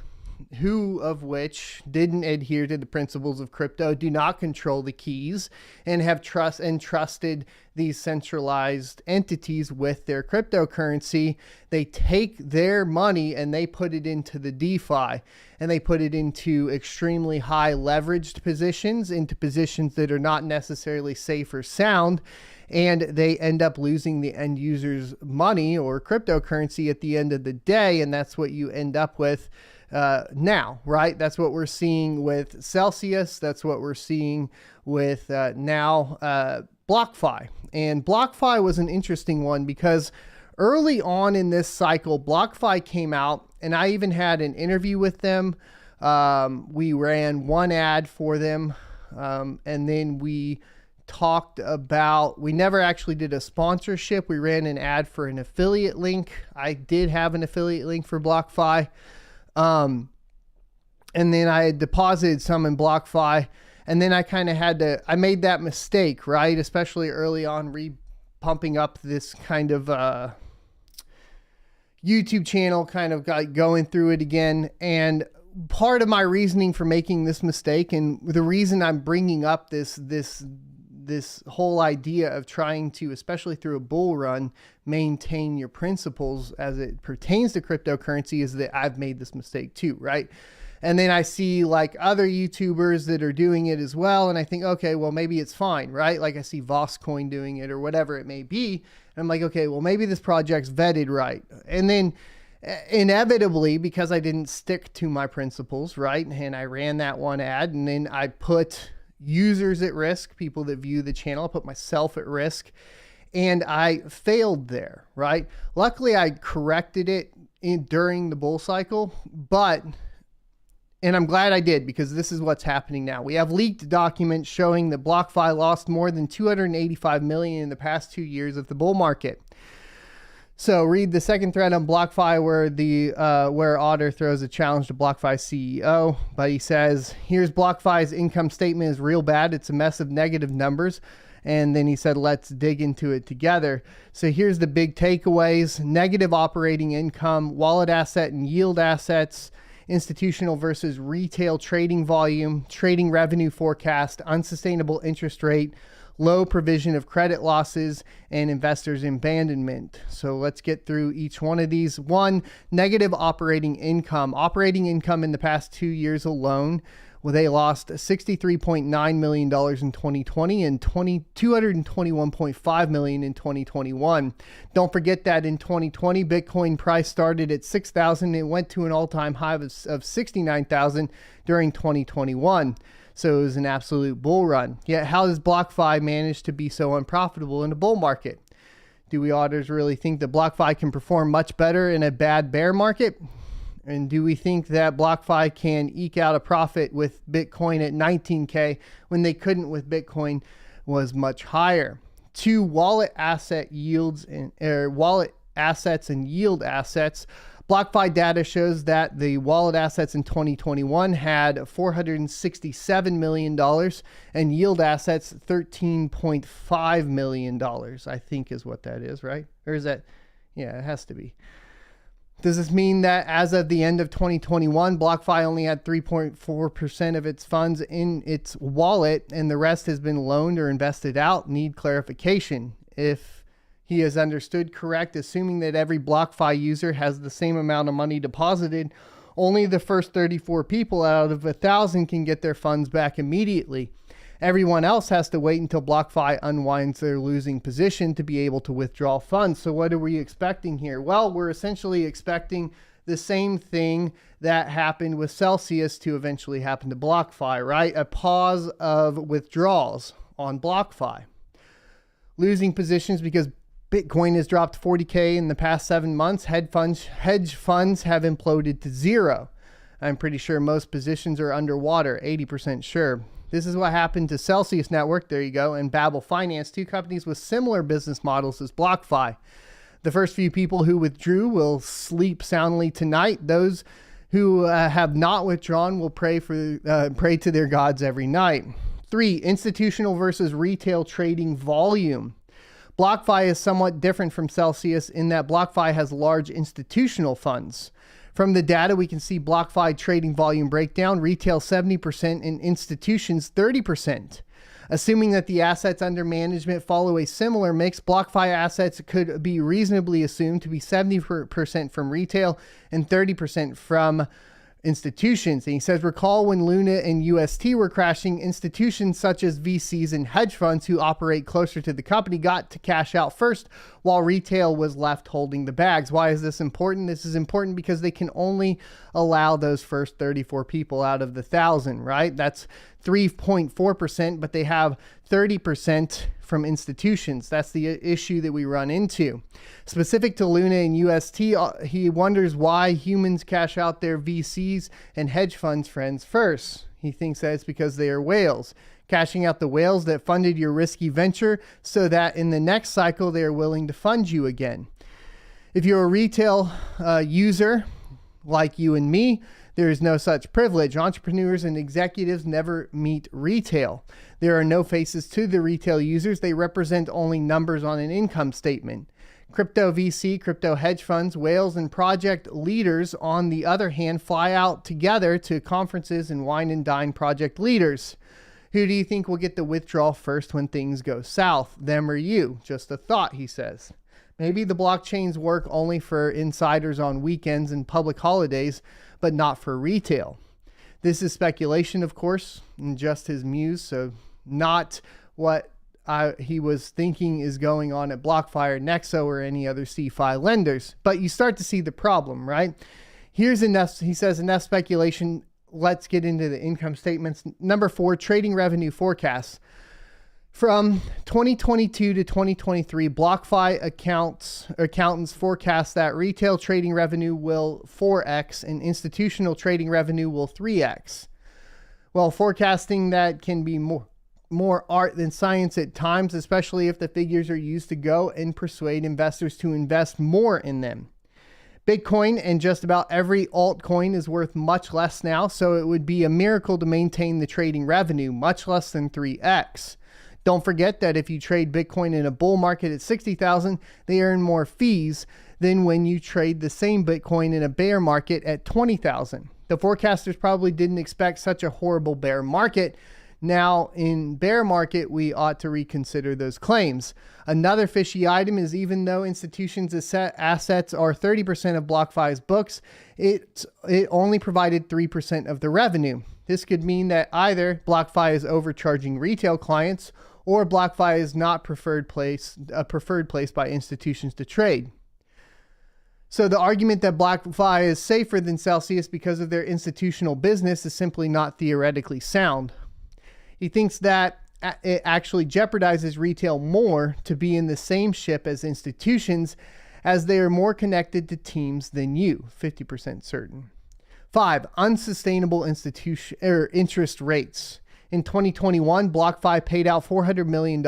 who of which didn't adhere to the principles of crypto, do not control the keys, and have entrusted these centralized entities with their cryptocurrency. They take their money and they put it into the DeFi, and they put it into extremely high leveraged positions, into positions that are not necessarily safe or sound, and they end up losing the end user's money or cryptocurrency at the end of the day. And that's what you end up with now, right? That's what we're seeing with Celsius. That's what we're seeing with now BlockFi. And BlockFi was an interesting one because early on in this cycle, BlockFi came out, and I even had an interview with them. We ran one ad for them, and then we talked about, we never actually did a sponsorship. We ran an ad for an affiliate link. I did have an affiliate link for BlockFi. And then I had deposited some in BlockFi, and then I kind of I made that mistake, right? Especially early on, pumping up this kind of, YouTube channel, kind of got going through it again. And part of my reasoning for making this mistake, and the reason I'm bringing up this whole idea of trying to, especially through a bull run, maintain your principles as it pertains to cryptocurrency, is that I've made this mistake too, right? And then I see other YouTubers that are doing it as well, and I think, okay, well, maybe it's fine, right? I see Voscoin doing it or whatever it may be, and I'm like, okay, well, maybe this project's vetted right. And then inevitably, because I didn't stick to my principles, right, and I ran that one ad, and then I put users at risk, people that view the channel, I put myself at risk, and I failed there, right? Luckily, I corrected it during the bull cycle, and I'm glad I did, because this is what's happening now. We have leaked documents showing that BlockFi lost more than $285 million in the past 2 years of the bull market. So read the second thread on BlockFi where Otter throws a challenge to BlockFi's CEO, but he says, here's BlockFi's income statement is real bad. It's a mess of negative numbers. And then he said, let's dig into it together. So here's the big takeaways: negative operating income, wallet asset and yield assets, institutional versus retail trading volume, trading revenue forecast, unsustainable interest rate, low provision of credit losses, and investors' abandonment. So let's get through each one of these. One, negative operating income. Operating income in the past 2 years alone, well, they lost $63.9 million in 2020 and $221.5 million in 2021. Don't forget that in 2020, Bitcoin price started at $6,000. It went to an all-time high of $69,000 during 2021. So it was an absolute bull run. Yet how does BlockFi manage to be so unprofitable in a bull market? Do we otters really think that BlockFi can perform much better in a bad bear market? And do we think that BlockFi can eke out a profit with Bitcoin at 19K when they couldn't with Bitcoin was much higher? Two, wallet asset yields and wallet assets and yield assets. BlockFi data shows that the wallet assets in 2021 had $467 million and yield assets $13.5 million, I think is what that is, right? Or is that, yeah, it has to be. Does this mean that as of the end of 2021, BlockFi only had 3.4% of its funds in its wallet and the rest has been loaned or invested out? Need clarification. If he has understood correct, assuming that every BlockFi user has the same amount of money deposited, only the first 34 people out of 1,000 can get their funds back immediately. Everyone else has to wait until BlockFi unwinds their losing position to be able to withdraw funds. So what are we expecting here? Well, we're essentially expecting the same thing that happened with Celsius to eventually happen to BlockFi, right? A pause of withdrawals on BlockFi. Losing positions because Bitcoin has dropped 40K in the past 7 months. Hedge funds have imploded to zero. I'm pretty sure most positions are underwater, 80% sure. This is what happened to Celsius Network, there you go, and Babel Finance, two companies with similar business models as BlockFi. The first few people who withdrew will sleep soundly tonight. Those who have not withdrawn will pray to their gods every night. 3, institutional versus retail trading volume. BlockFi is somewhat different from Celsius in that BlockFi has large institutional funds. From the data, we can see BlockFi trading volume breakdown, retail 70% and institutions 30%. Assuming that the assets under management follow a similar mix, BlockFi assets could be reasonably assumed to be 70% from retail and 30% from institutions. And he says, recall when Luna and UST were crashing, institutions such as VCs and hedge funds who operate closer to the company got to cash out first, while retail was left holding the bags. Why is this important? This is important because they can only allow those first 34 people out of the 1,000, right? That's 3.4%, but they have 30% from institutions. That's the issue that we run into. Specific to Luna and UST, he wonders why humans cash out their VCs and hedge funds friends first. He thinks that it's because they are whales. Cashing out the whales that funded your risky venture so that in the next cycle they are willing to fund you again. If you're a retail user like you and me, there is no such privilege. Entrepreneurs and executives never meet retail. There are no faces to the retail users. They represent only numbers on an income statement. Crypto VC, crypto hedge funds, whales, and project leaders, on the other hand, fly out together to conferences and wine and dine project leaders. Who do you think will get the withdrawal first when things go south? Them or you? Just a thought, he says. Maybe the blockchains work only for insiders on weekends and public holidays, but not for retail. This is speculation, of course, and just his muse, so not what he was thinking is going on at BlockFi or Nexo or any other CeFi lenders. But you start to see the problem, right? Here's enough, he says, enough speculation. Let's get into the income statements. Number 4, trading revenue forecasts. From 2022 to 2023, BlockFi accountants forecast that retail trading revenue will 4x and institutional trading revenue will 3x. Well, forecasting that can be more art than science at times, especially if the figures are used to go and persuade investors to invest more in them. Bitcoin and just about every altcoin is worth much less now, so it would be a miracle to maintain the trading revenue, much less than 3x. Don't forget that if you trade Bitcoin in a bull market at 60,000, they earn more fees than when you trade the same Bitcoin in a bear market at 20,000. The forecasters probably didn't expect such a horrible bear market. Now, in bear market, we ought to reconsider those claims. Another fishy item is even though institutions' assets are 30% of BlockFi's books, it only provided 3% of the revenue. This could mean that either BlockFi is overcharging retail clients or BlockFi is not a preferred place by institutions to trade. So the argument that BlockFi is safer than Celsius because of their institutional business is simply not theoretically sound. He thinks that it actually jeopardizes retail more to be in the same ship as institutions, as they are more connected to teams than you, 50% certain. 5. Unsustainable interest rates. In 2021, BlockFi paid out $400 million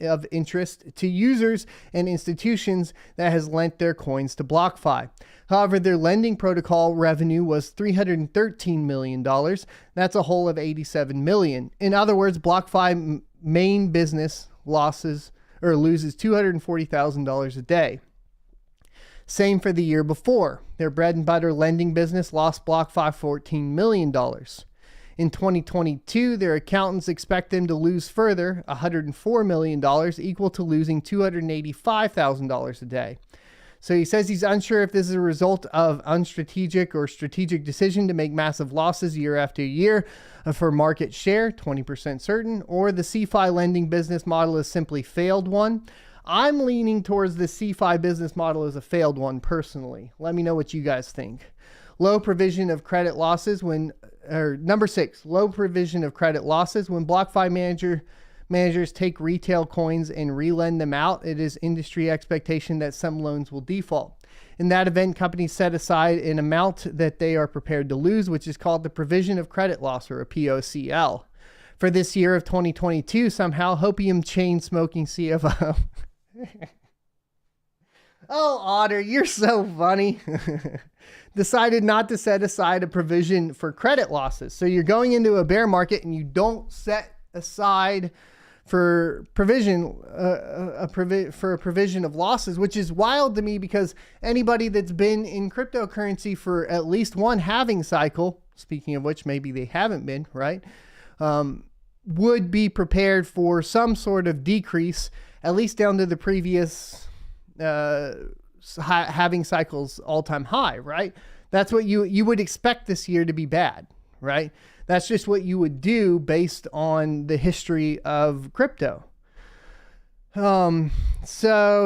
of interest to users and institutions that has lent their coins to BlockFi. However, their lending protocol revenue was $313 million. That's a whole of $87 million. In other words, BlockFi main business loses $240,000 a day. Same for the year before. Their bread and butter lending business lost BlockFi $14 million. In 2022, their accountants expect them to lose further $104 million, equal to losing $285,000 a day. So he says he's unsure if this is a result of unstrategic or strategic decision to make massive losses year after year for market share, 20% certain, or the CeFi lending business model is simply failed one. I'm leaning towards the CeFi business model as a failed one personally. Let me know what you guys think. Low provision of credit losses number 6, low provision of credit losses. When BlockFi managers take retail coins and relend them out, it is industry expectation that some loans will default. In that event, companies set aside an amount that they are prepared to lose, which is called the provision of credit loss, or a POCL. For this year of 2022, somehow, Hopium chain smoking CFO. Oh, Otter, you're so funny. Decided not to set aside a provision for credit losses. So you're going into a bear market and you don't set aside for provision, for a provision of losses, which is wild to me because anybody that's been in cryptocurrency for at least one halving cycle, speaking of which, maybe they haven't been, right? Would be prepared for some sort of decrease, at least down to the previous halving cycle's all-time high, right? That's what you would expect this year to be bad, right? That's just what you would do based on the history of crypto. So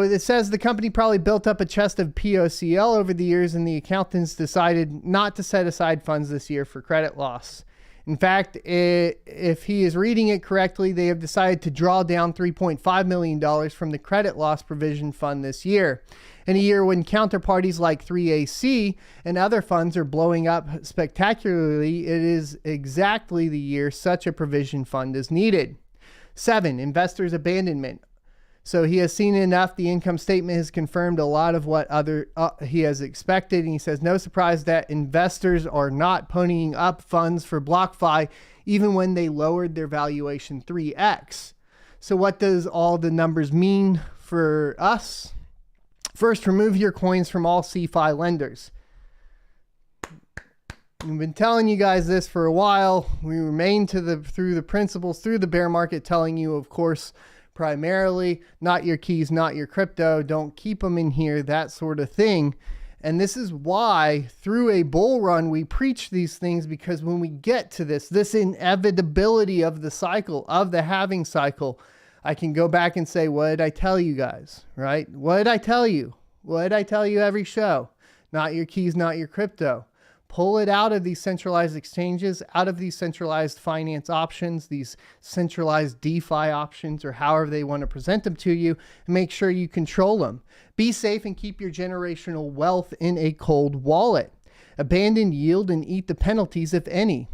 it says the company probably built up a chest of POCL over the years, and the accountants decided not to set aside funds this year for credit loss. In fact, if he is reading it correctly, they have decided to draw down $3.5 million from the credit loss provision fund this year. In a year when counterparties like 3AC and other funds are blowing up spectacularly, it is exactly the year such a provision fund is needed. 7, investors' abandonment. So he has seen enough. The income statement has confirmed a lot of what he has expected. And he says, no surprise that investors are not ponying up funds for BlockFi, even when they lowered their valuation 3x. So what does all the numbers mean for us? First, remove your coins from all CeFi lenders. We've been telling you guys this for a while. We remain through the principles, through the bear market, telling you, of course, primarily, not your keys, not your crypto. Don't keep them in here, that sort of thing. And this is why through a bull run, we preach these things, because when we get to this inevitability of the cycle, of the halving cycle, I can go back and say, what did I tell you guys, right? What did I tell you? What did I tell you every show? Not your keys, not your crypto. Pull it out of these centralized exchanges, out of these centralized finance options, these centralized DeFi options, or however they want to present them to you, and make sure you control them. Be safe and keep your generational wealth in a cold wallet. Abandon yield and eat the penalties, if any.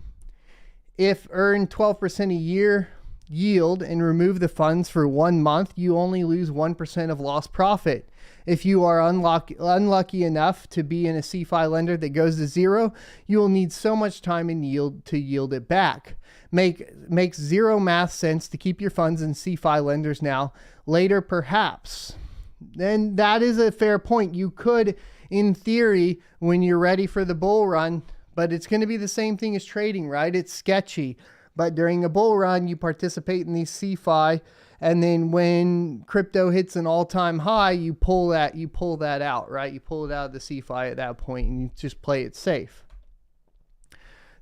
If earn 12% a year yield and remove the funds for 1 month, you only lose 1% of lost profit. If you are unlucky enough to be in a CeFi lender that goes to zero, you will need so much time and yield to yield it back. Makes zero math sense to keep your funds in CeFi lenders now. Later, perhaps. And that is a fair point. You could, in theory, when you're ready for the bull run, but it's going to be the same thing as trading, right? It's sketchy. But during a bull run, you participate in these CeFi, and then when crypto hits an all-time high, you pull that out, right? You pull it out of the CeFi at that point, and you just play it safe.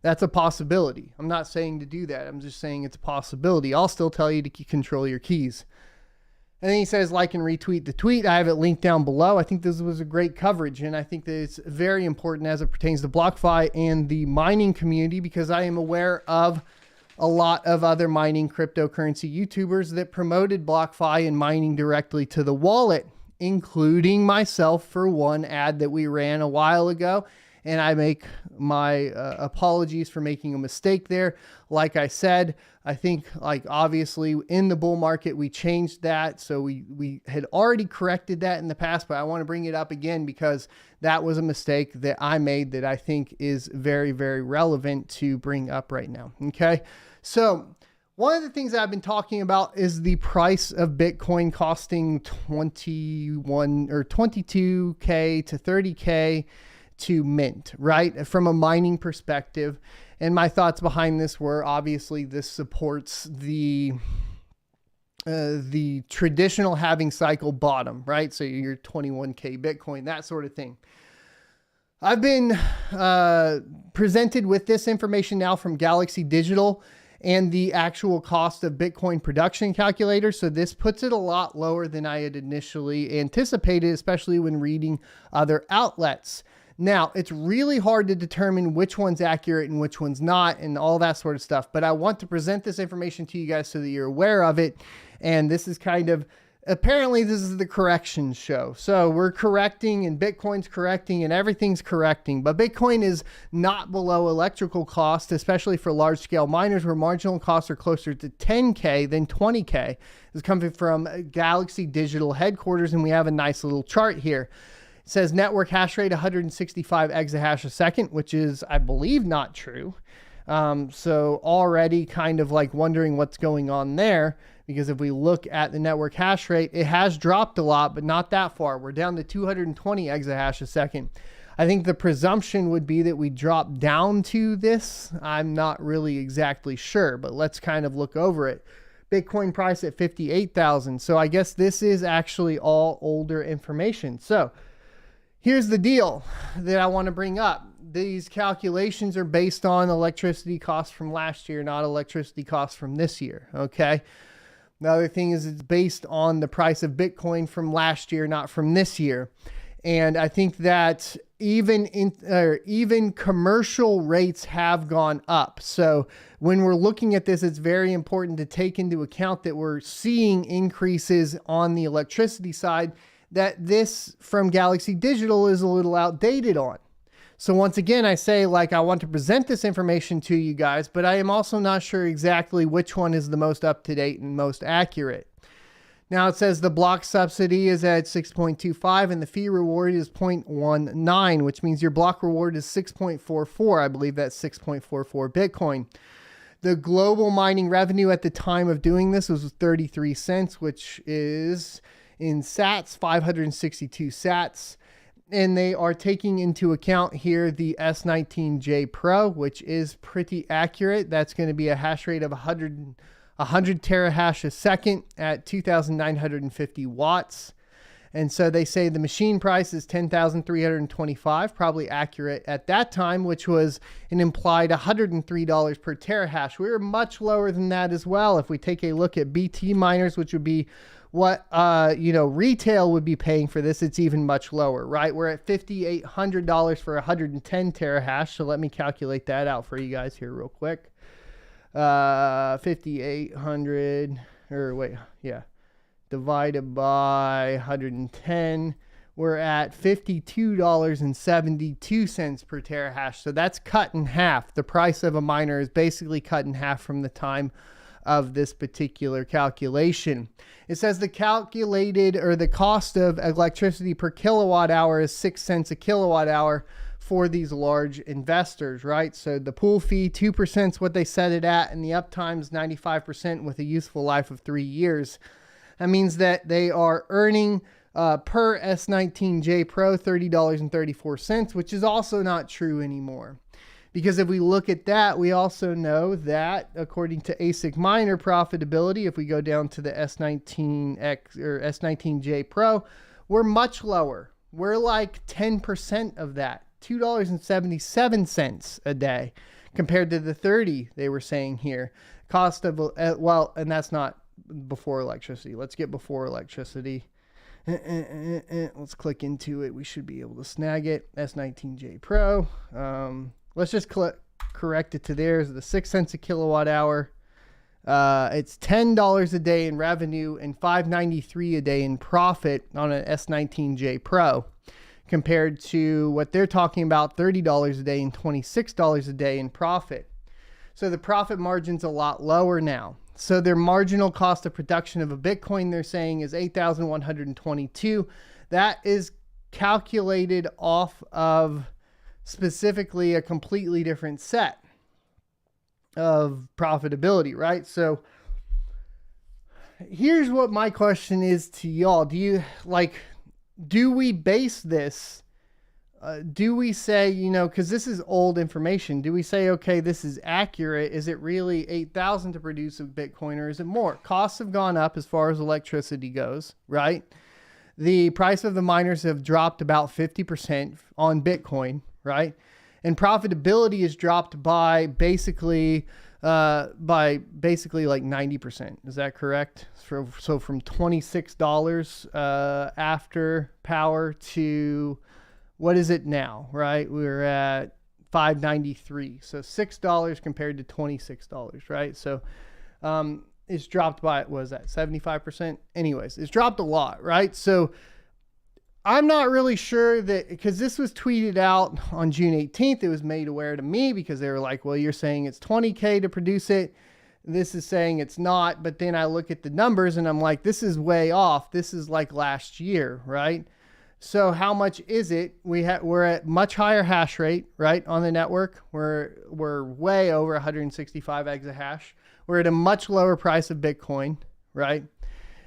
That's a possibility. I'm not saying to do that. I'm just saying it's a possibility. I'll still tell you to control your keys. And then he says, like and retweet the tweet. I have it linked down below. I think this was a great coverage, and I think that it's very important as it pertains to BlockFi and the mining community, because I am aware of a lot of other mining cryptocurrency YouTubers that promoted BlockFi and mining directly to the wallet, including myself for one ad that we ran a while ago. And I make my apologies for making a mistake there. Like I said, I think obviously in the bull market, we changed that. So we had already corrected that in the past, but I want to bring it up again because that was a mistake that I made that I think is very, very relevant to bring up right now. Okay. So one of the things I've been talking about is the price of Bitcoin costing 21 or 22K to 30K to mint, right? From a mining perspective. And my thoughts behind this were, obviously this supports the traditional halving cycle bottom, right? So your 21K Bitcoin, that sort of thing. I've been presented with this information now from Galaxy Digital and the actual cost of Bitcoin production calculator. So this puts it a lot lower than I had initially anticipated, especially when reading other outlets. Now, it's really hard to determine which one's accurate and which one's not and all that sort of stuff. But I want to present this information to you guys so that you're aware of it. And this is kind of, apparently this is the correction show. So we're correcting and Bitcoin's correcting and everything's correcting. But Bitcoin is not below electrical cost, especially for large scale miners where marginal costs are closer to 10K than 20K. It's coming from Galaxy Digital headquarters, and we have a nice little chart here. It says network hash rate 165 exahash a second, which is, I believe, not true. So already kind of like wondering what's going on there, because if we look at the network hash rate, it has dropped a lot, but not that far. We're down to 220 exahash a second. I think the presumption would be that we drop down to this. I'm not really exactly sure, but let's kind of look over it. Bitcoin price at 58,000. So I guess this is actually all older information. So here's the deal that I want to bring up. These calculations are based on electricity costs from last year, not electricity costs from this year. Okay. The other thing is it's based on the price of Bitcoin from last year, not from this year. And I think that even commercial rates have gone up. So when we're looking at this, it's very important to take into account that we're seeing increases on the electricity side that this from Galaxy Digital is a little outdated on. So once again, I say, I want to present this information to you guys, but I am also not sure exactly which one is the most up-to-date and most accurate. Now it says the block subsidy is at 6.25 and the fee reward is 0.19, which means your block reward is 6.44. I believe that's 6.44 Bitcoin. The global mining revenue at the time of doing this was 33 cents, which is in sats, 562 sats. And they are taking into account here the S19J Pro, which is pretty accurate. That's going to be a hash rate of 100 terahash a second at 2,950 watts. And so they say the machine price is $10,325, probably accurate at that time, which was an implied $103 per terahash. We were much lower than that as well. If we take a look at BT miners, which would be what retail would be paying for this, it's even much lower, right? We're at $5,800 for 110 terahash. So let me calculate that out for you guys here real quick. 5,800, or wait, yeah, divided by 110. We're at $52.72 per terahash. So that's cut in half. The price of a miner is basically cut in half from the time of this particular calculation. It says the cost of electricity per kilowatt hour is 6 cents a kilowatt hour for these large investors, right? So the pool fee, 2% is what they set it at, and the uptime is 95% with a useful life of 3 years. That means that they are earning per S19J Pro $30.34, which is also not true anymore. Because if we look at that, we also know that according to ASIC miner profitability, if we go down to the S19X or S19J Pro, we're much lower. We're like 10% of that, $2.77 a day compared to the 30 they were saying here. Cost of, and that's not before electricity. Let's get before electricity. Let's click into it. We should be able to snag it. S19J Pro. Let's just correct it to theirs. The 6 cents a kilowatt hour. It's $10 a day in revenue and $5.93 a day in profit on an S19J Pro, compared to what they're talking about, $30 a day and $26 a day in profit. So the profit margin's a lot lower now. So their marginal cost of production of a Bitcoin, they're saying, is $8,122. That is calculated off of specifically a completely different set of profitability, right? So here's what my question is to y'all. Do we base this? Do we say, because this is old information, do we say, okay, this is accurate? Is it really 8,000 to produce a Bitcoin, or is it more? Costs have gone up as far as electricity goes, right? The price of the miners have dropped about 50% on Bitcoin, right? And profitability is dropped by basically like 90%. Is that correct? So from $26 after power to, what is it now, right? We're at $5.93. So $6 compared to $26, right? So it's dropped by, what is that, 75%? Anyways, it's dropped a lot, right? So I'm not really sure that, because this was tweeted out on June 18th, it was made aware to me because they were like, well, you're saying it's 20K to produce it. This is saying it's not. But then I look at the numbers and I'm like, this is way off. This is like last year, right? So how much is it? We're at much higher hash rate, right? On the network, we're way over 165 exahash. We're at a much lower price of Bitcoin, right?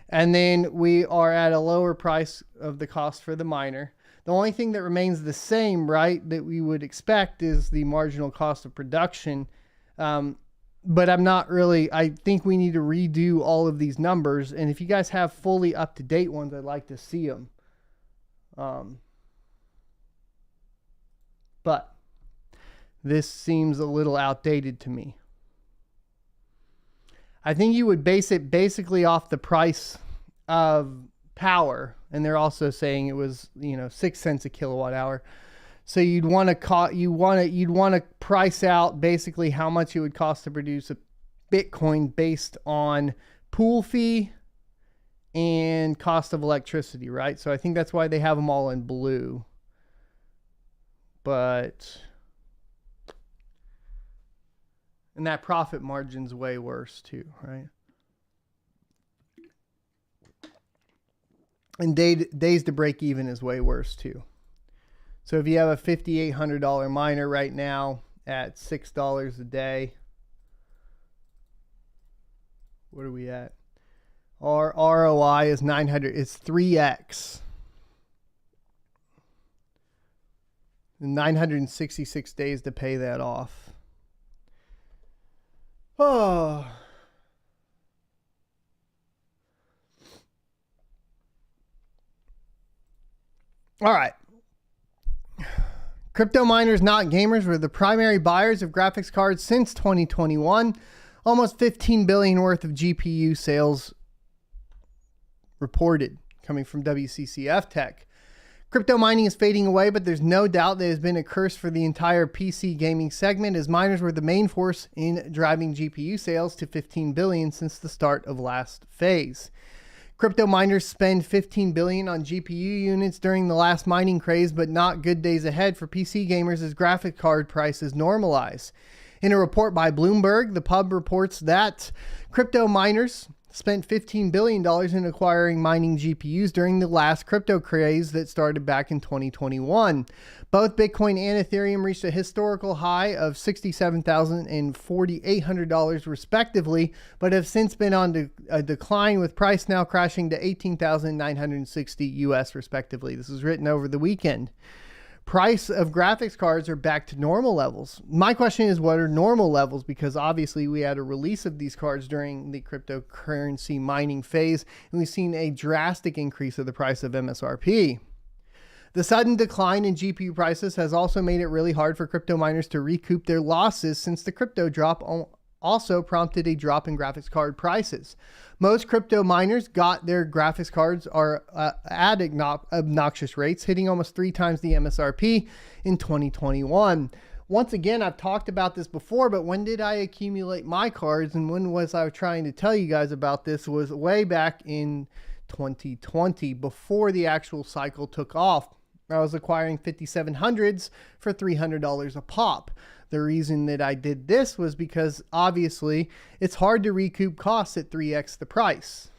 And then we are at a lower price of the cost for the miner. The only thing that remains the same, right, that we would expect is the marginal cost of production. But I'm not really, I think we need to redo all of these numbers. And if you guys have fully up-to-date ones, I'd like to see them. But this seems a little outdated to me. I think you would base it basically off the price of power, and they're also saying it was 6 cents a kilowatt hour. So you'd want to price out basically how much it would cost to produce a Bitcoin based on pool fee and cost of electricity, right? So I think that's why they have them all in blue. And that profit margin's way worse too, right? And days to break even is way worse too. So if you have a $5,800 miner right now at $6 a day, what are we at? Our ROI is 900. It's 3x. 966 days to pay that off. Oh. All right. Crypto miners, not gamers, were the primary buyers of graphics cards since 2021. Almost $15 billion worth of GPU sales reported, coming from WCCF Tech. Crypto mining is fading away, but there's no doubt that it has been a curse for the entire PC gaming segment, as miners were the main force in driving GPU sales to 15 billion since the start of last phase. Crypto miners spend 15 billion on GPU units during the last mining craze, but not good days ahead for PC gamers as graphic card prices normalize. In a report by Bloomberg, the pub reports that crypto miners spent $15 billion in acquiring mining GPUs during the last crypto craze that started back in 2021. Both Bitcoin and Ethereum reached a historical high of $67,000 and $4,800 respectively, but have since been on a decline, with price now crashing to $18,960 US respectively. This was written over the weekend. Price of graphics cards are back to normal levels. My question is, what are normal levels? Because obviously we had a release of these cards during the cryptocurrency mining phase, and we've seen a drastic increase of the price of MSRP. The sudden decline in GPU prices has also made it really hard for crypto miners to recoup their losses, since the crypto drop also prompted a drop in graphics card prices. Most crypto miners got their graphics cards at obnoxious rates, hitting almost 3 times the MSRP in 2021. Once again, I've talked about this before, but when did I accumulate my cards, and when was I trying to tell you guys about this? Was way back in 2020, before the actual cycle took off. I was acquiring 5700s for $300 a pop. The reason that I did this was because obviously it's hard to recoup costs at 3x the price.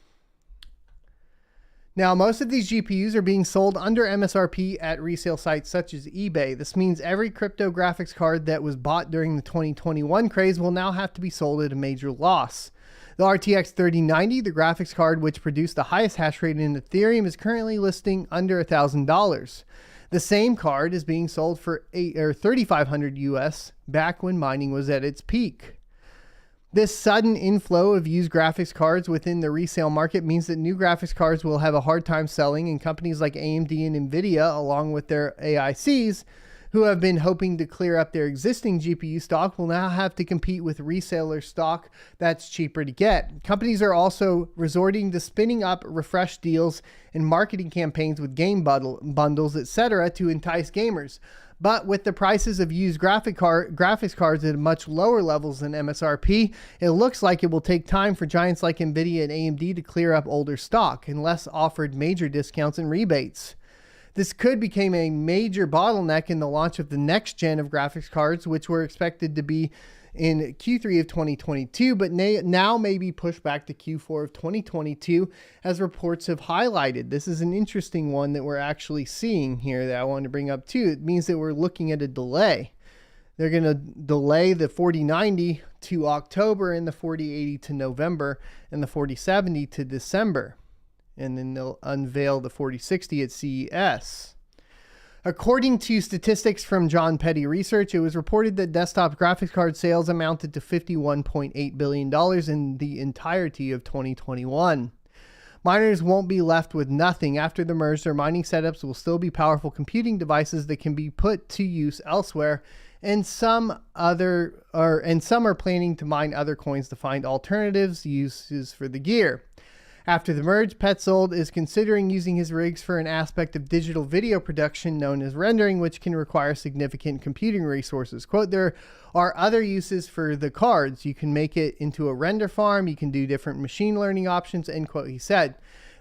Now, most of these GPUs are being sold under MSRP at resale sites such as eBay. This means every crypto graphics card that was bought during the 2021 craze will now have to be sold at a major loss. The RTX 3090, the graphics card which produced the highest hash rate in Ethereum, is currently listing under $1,000. The same card is being sold for $3,500 US back when mining was at its peak. This sudden inflow of used graphics cards within the resale market means that new graphics cards will have a hard time selling, and companies like AMD and Nvidia, along with their AICs, who have been hoping to clear up their existing GPU stock, will now have to compete with reseller stock that's cheaper to get. Companies are also resorting to spinning up refresh deals and marketing campaigns with game bundles, etc. to entice gamers. But with the prices of used graphics cards at much lower levels than MSRP, it looks like it will take time for giants like Nvidia and AMD to clear up older stock, unless offered major discounts and rebates. This could become a major bottleneck in the launch of the next gen of graphics cards, which were expected to be in Q3 of 2022, but now may be pushed back to Q4 of 2022, as reports have highlighted. This is an interesting one that we're actually seeing here that I want to bring up too. It means that we're looking at a delay. They're going to delay the 4090 to October and the 4080 to November and the 4070 to December. And then they'll unveil the 4060 at CES. According to statistics from John Petty Research, it was reported that desktop graphics card sales amounted to $51.8 billion in the entirety of 2021. Miners won't be left with nothing. After the merge, their mining setups will still be powerful computing devices that can be put to use elsewhere, and some are planning to mine other coins to find alternatives uses for the gear. After the merge, Petzold is considering using his rigs for an aspect of digital video production known as rendering, which can require significant computing resources. Quote, there are other uses for the cards. You can make it into a render farm. You can do different machine learning options, end quote, he said.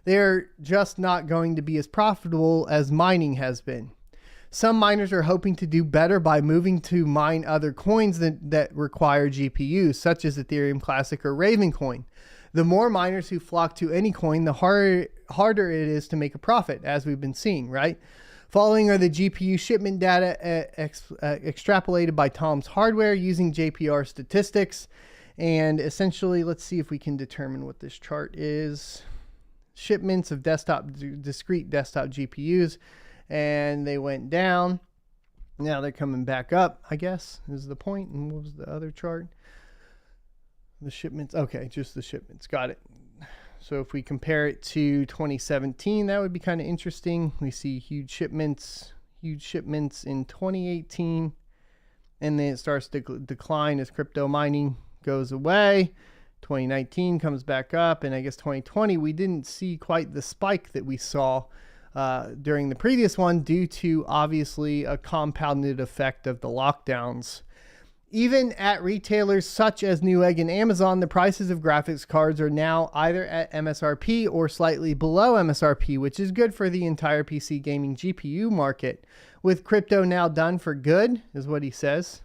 They're just not going to be as profitable as mining has been. Some miners are hoping to do better by moving to mine other coins that require GPUs, such as Ethereum Classic or Ravencoin. The more miners who flock to any coin, the harder it is to make a profit, as we've been seeing, right? Following are the GPU shipment data extrapolated by Tom's Hardware using JPR statistics. And essentially, let's see if we can determine what this chart is. Shipments of discrete desktop GPUs, and they went down. Now they're coming back up, I guess, is the point. And what was the other chart? The shipments. Okay, just the shipments. Got it. So if we compare it to 2017, that would be kind of interesting. We see huge shipments in 2018, and then it starts to decline as crypto mining goes away. 2019 comes back up, and I guess 2020 we didn't see quite the spike that we saw during the previous one due to obviously a compounded effect of the lockdowns. Even at retailers such as Newegg and Amazon, the prices of graphics cards are now either at MSRP or slightly below MSRP, which is good for the entire PC gaming GPU market. With crypto now done for good, is what he says.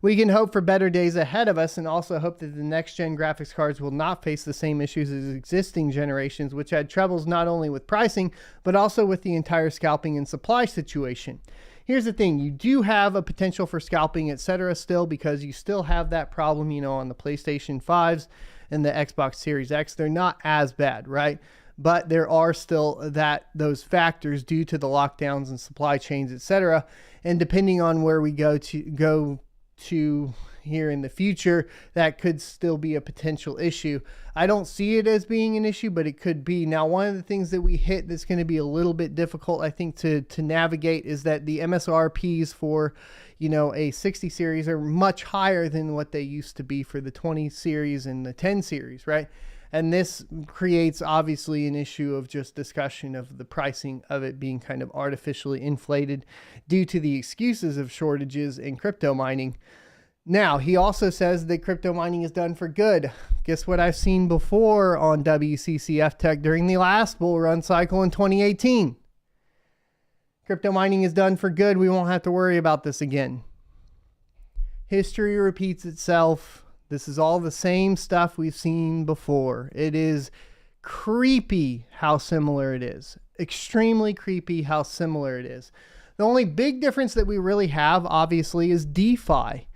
We can hope for better days ahead of us and also hope that the next-gen graphics cards will not face the same issues as existing generations, which had troubles not only with pricing, but also with the entire scalping and supply situation. Here's the thing, you do have a potential for scalping, etc. still, because you still have that problem, you know, on the PlayStation 5s and the Xbox Series X. They're not as bad, right? But there are still those factors due to the lockdowns and supply chains, etc. And depending on where we go to here in the future, that could still be a potential issue. I don't see it as being an issue, but it could be. Now, one of the things that we hit that's going to be a little bit difficult, I think, to navigate is that the MSRPs for, you know, a 60 series are much higher than what they used to be for the 20 series and the 10 series, right? And this creates obviously an issue of just discussion of the pricing of it being kind of artificially inflated due to the excuses of shortages in crypto mining. Now, he also says that crypto mining is done for good. Guess what I've seen before on WCCF Tech during the last bull run cycle in 2018? Crypto mining is done for good. We won't have to worry about this again. History repeats itself. This is all the same stuff we've seen before. It is creepy how similar it is. Extremely creepy how similar it is. The only big difference that we really have, obviously, is DeFi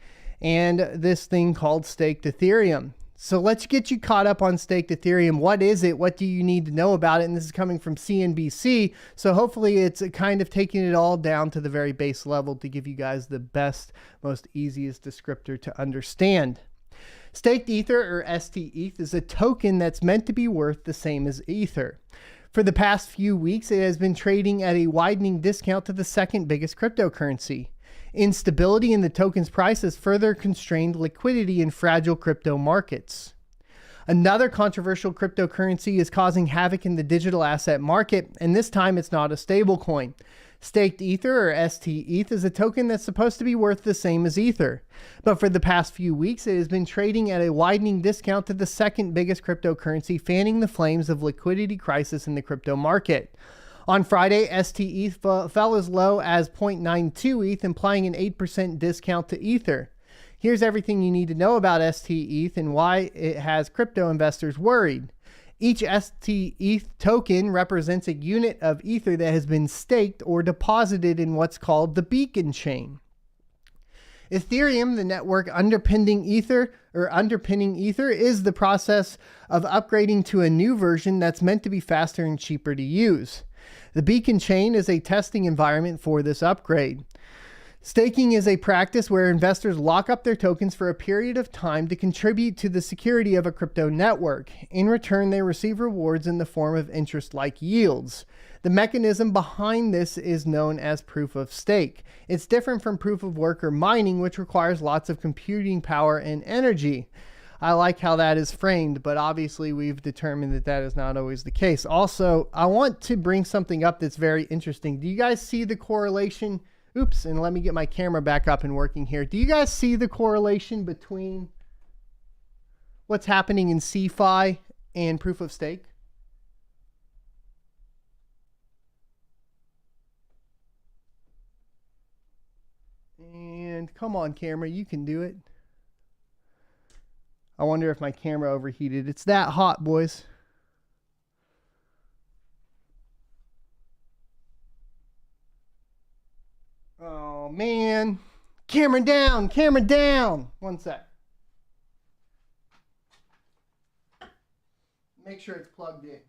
and this thing called staked Ethereum. So let's get you caught up on staked Ethereum. What is it? What do you need to know about it? And this is coming from CNBC. So hopefully it's kind of taking it all down to the very base level to give you guys the best, most easiest descriptor to understand. Staked Ether, or STETH, is a token that's meant to be worth the same as Ether. For the past few weeks, it has been trading at a widening discount to the second biggest cryptocurrency. Instability in the token's price has further constrained liquidity in fragile crypto markets. Another controversial cryptocurrency is causing havoc in the digital asset market, and this time it's not a stablecoin. Staked Ether, or STETH, is a token that's supposed to be worth the same as Ether. But for the past few weeks, it has been trading at a widening discount to the second biggest cryptocurrency, fanning the flames of liquidity crisis in the crypto market. On Friday, STETH fell as low as 0.92 ETH, implying an 8% discount to Ether. Here's everything you need to know about STETH and why it has crypto investors worried. Each STETH token represents a unit of Ether that has been staked or deposited in what's called the beacon chain. Ethereum, the network underpinning Ether, is the process of upgrading to a new version that's meant to be faster and cheaper to use. The beacon chain is a testing environment for this upgrade. Staking is a practice where investors lock up their tokens for a period of time to contribute to the security of a crypto network. In return, they receive rewards in the form of interest-like yields. The mechanism behind this is known as proof of stake. It's different from proof of work or mining, which requires lots of computing power and energy. I like how that is framed, but obviously we've determined that that is not always the case. Also, I want to bring something up that's very interesting. Do you guys see the correlation? Oops, and let me get my camera back up and working here. Do you guys see the correlation between what's happening in CeFi and proof of stake? And come on, camera, you can do it. I wonder if my camera overheated. It's that hot, boys. Oh, man. Camera down, camera down. One sec. Make sure it's plugged in.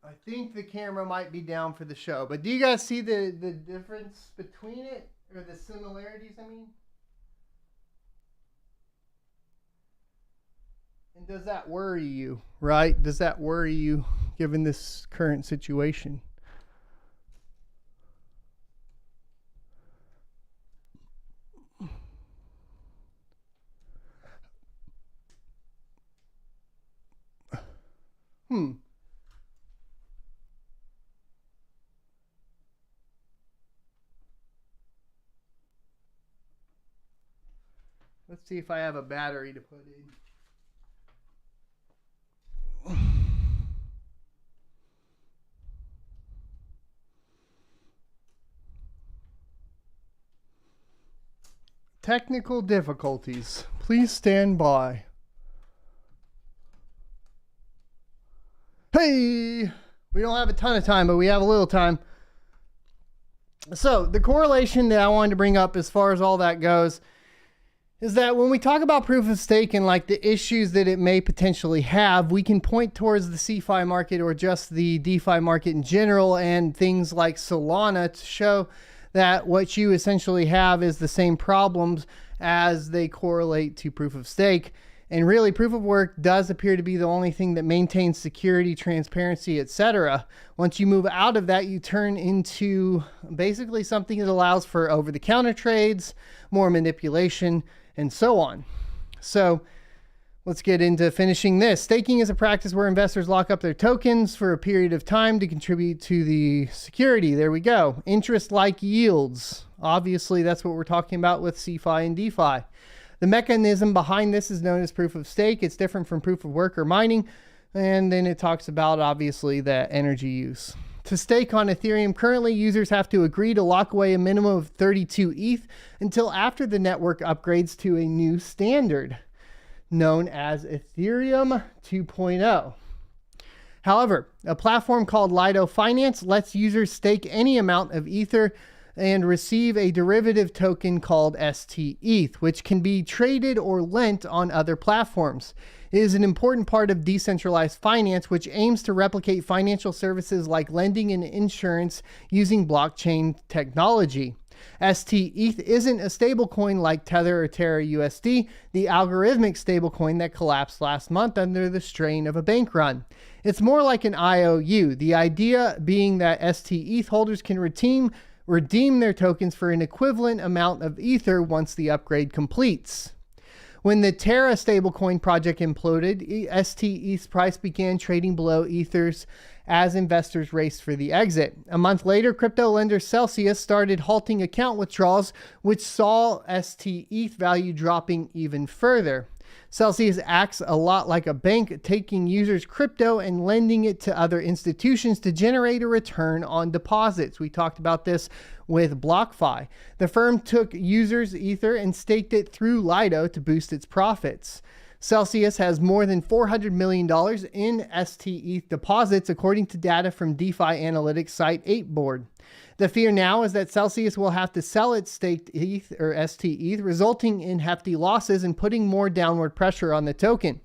I think the camera might be down for the show, but do you guys see the difference between it, or the similarities, I mean? In Does that worry you, right? Does that worry you given this current situation? Let's see if I have a battery to put in. Technical difficulties. Please stand by. Hey, we don't have a ton of time, but we have a little time. So the correlation that I wanted to bring up as far as all that goes is that when we talk about proof of stake and like the issues that it may potentially have, we can point towards the CeFi market or just the DeFi market in general and things like Solana to show that what you essentially have is the same problems as they correlate to proof of stake. And really, proof of work does appear to be the only thing that maintains security, transparency, etc. Once you move out of that, you turn into basically something that allows for over-the-counter trades, more manipulation, and so on. So let's get into finishing this. Staking is a practice where investors lock up their tokens for a period of time to contribute to the security. There we go. Interest-like yields. Obviously, that's what we're talking about with CeFi and DeFi. The mechanism behind this is known as proof of stake. It's different from proof of work or mining. And then it talks about, obviously, the energy use. To stake on Ethereum, currently users have to agree to lock away a minimum of 32 ETH until after the network upgrades to a new standard known as Ethereum 2.0. However, a platform called Lido Finance lets users stake any amount of Ether and receive a derivative token called STETH, which can be traded or lent on other platforms. It is an important part of decentralized finance, which aims to replicate financial services like lending and insurance using blockchain technology. STETH isn't a stablecoin like Tether or Terra USD, the algorithmic stablecoin that collapsed last month under the strain of a bank run. It's more like an IOU, the idea being that STETH holders can redeem their tokens for an equivalent amount of Ether once the upgrade completes. When the Terra stablecoin project imploded, STETH's price began trading below Ether's as investors raced for the exit. A month later, crypto lender Celsius started halting account withdrawals, which saw STETH value dropping even further. Celsius acts a lot like a bank, taking users' crypto and lending it to other institutions to generate a return on deposits. We talked about this with BlockFi. The firm took users' Ether and staked it through Lido to boost its profits. Celsius has more than $400 million in STETH deposits, according to data from DeFi analytics site 8board. The fear now is that Celsius will have to sell its staked ETH or STETH, resulting in hefty losses and putting more downward pressure on the token.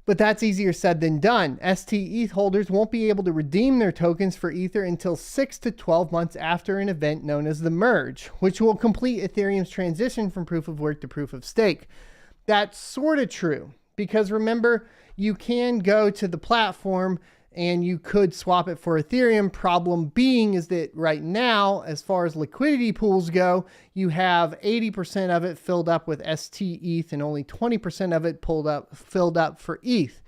But that's easier said than done. STETH holders won't be able to redeem their tokens for Ether until 6 to 12 months after an event known as the merge, which will complete Ethereum's transition from proof of work to proof of stake. That's sort of true, because remember, you can go to the platform and you could swap it for Ethereum. Problem being is that right now, as far as liquidity pools go, you have 80% of it filled up with STETH and only 20% of it filled up for ETH.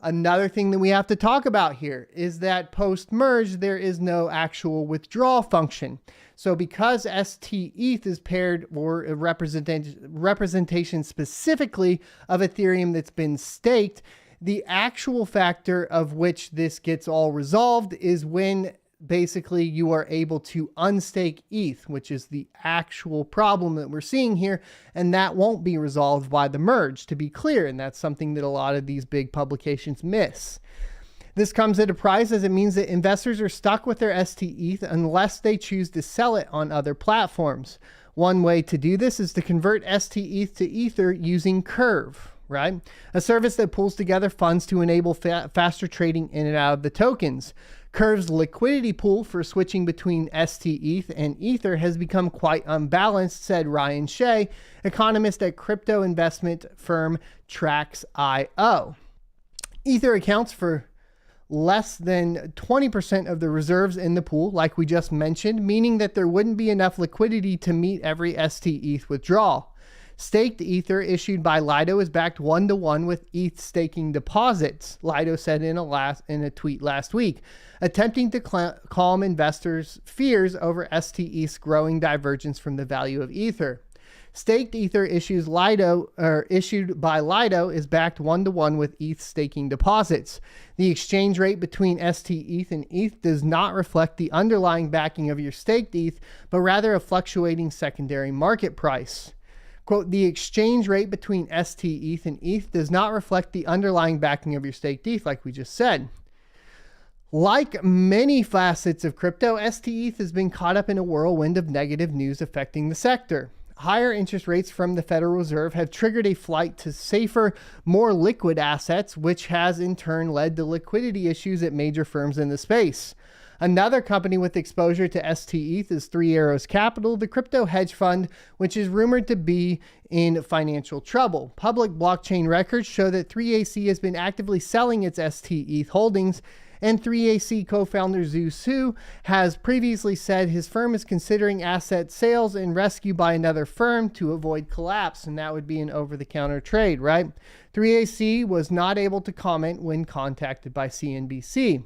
Another thing that we have to talk about here is that post-merge, there is no actual withdrawal function. So because STETH is paired or a representation specifically of Ethereum that's been staked, the actual factor of which this gets all resolved is when basically you are able to unstake ETH, which is the actual problem that we're seeing here. And that won't be resolved by the merge, to be clear. And that's something that a lot of these big publications miss. This comes at a price, as it means that investors are stuck with their STETH unless they choose to sell it on other platforms. One way to do this is to convert STETH to Ether using Curve, right? A service that pulls together funds to enable faster trading in and out of the tokens. Curve's liquidity pool for switching between STETH and Ether has become quite unbalanced, said Ryan Shea, economist at crypto investment firm Trax.io. Ether accounts for less than 20% of the reserves in the pool, like we just mentioned, meaning that there wouldn't be enough liquidity to meet every STETH withdrawal. Staked Ether issued by Lido is backed 1-to-1 with ETH staking deposits, Lido said in a tweet last week, attempting to calm investors' fears over STETH's growing divergence from the value of Ether. Staked Ether issued by Lido is backed 1-to-1 with ETH staking deposits. The exchange rate between STETH and ETH does not reflect the underlying backing of your staked ETH, but rather a fluctuating secondary market price. Quote, the exchange rate between STETH and ETH does not reflect the underlying backing of your staked ETH, like we just said. Like many facets of crypto, STETH has been caught up in a whirlwind of negative news affecting the sector. Higher interest rates from the Federal Reserve have triggered a flight to safer, more liquid assets, which has in turn led to liquidity issues at major firms in the space. Another company with exposure to STETH is Three Arrows Capital, the crypto hedge fund, which is rumored to be in financial trouble. Public blockchain records show that 3AC has been actively selling its STETH holdings, and 3AC co-founder Zhu Su has previously said his firm is considering asset sales and rescue by another firm to avoid collapse, and that would be an over-the-counter trade, right? 3AC was not able to comment when contacted by CNBC.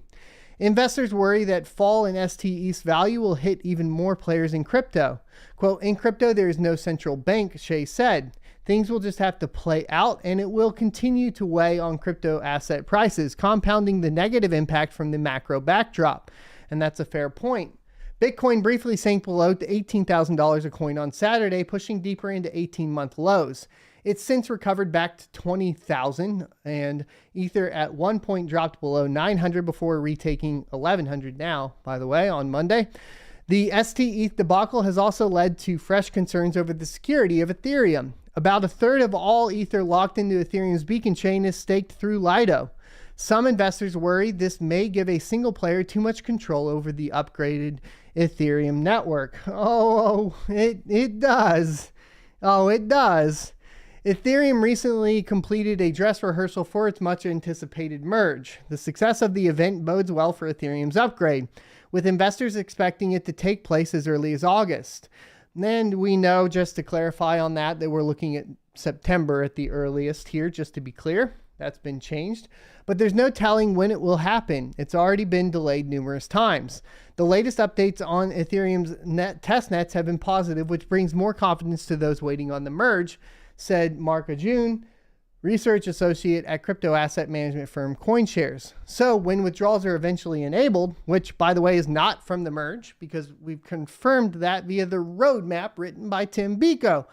Investors worry that fall in STETH's value will hit even more players in crypto. Quote, in crypto, there is no central bank, Shea said. Things will just have to play out, and it will continue to weigh on crypto asset prices, compounding the negative impact from the macro backdrop. And that's a fair point. Bitcoin briefly sank below to $18,000 a coin on Saturday, pushing deeper into 18-month lows. It's since recovered back to 20,000, and Ether at one point dropped below 900 before retaking 1,100 now, by the way, on Monday. The STETH debacle has also led to fresh concerns over the security of Ethereum. About a third of all Ether locked into Ethereum's beacon chain is staked through Lido. Some investors worry this may give a single player too much control over the upgraded Ethereum network. It does. Oh, it does. Ethereum recently completed a dress rehearsal for its much anticipated merge. The success of the event bodes well for Ethereum's upgrade, with investors expecting it to take place as early as August. And we know, just to clarify on that we're looking at September at the earliest here, just to be clear. That's been changed. But there's no telling when it will happen. It's already been delayed numerous times. The latest updates on Ethereum's testnets have been positive, which brings more confidence to those waiting on the merge, said Mark Ajun, research associate at crypto asset management firm CoinShares. So when withdrawals are eventually enabled, which by the way is not from the merge because we've confirmed that via the roadmap written by Tim Biko.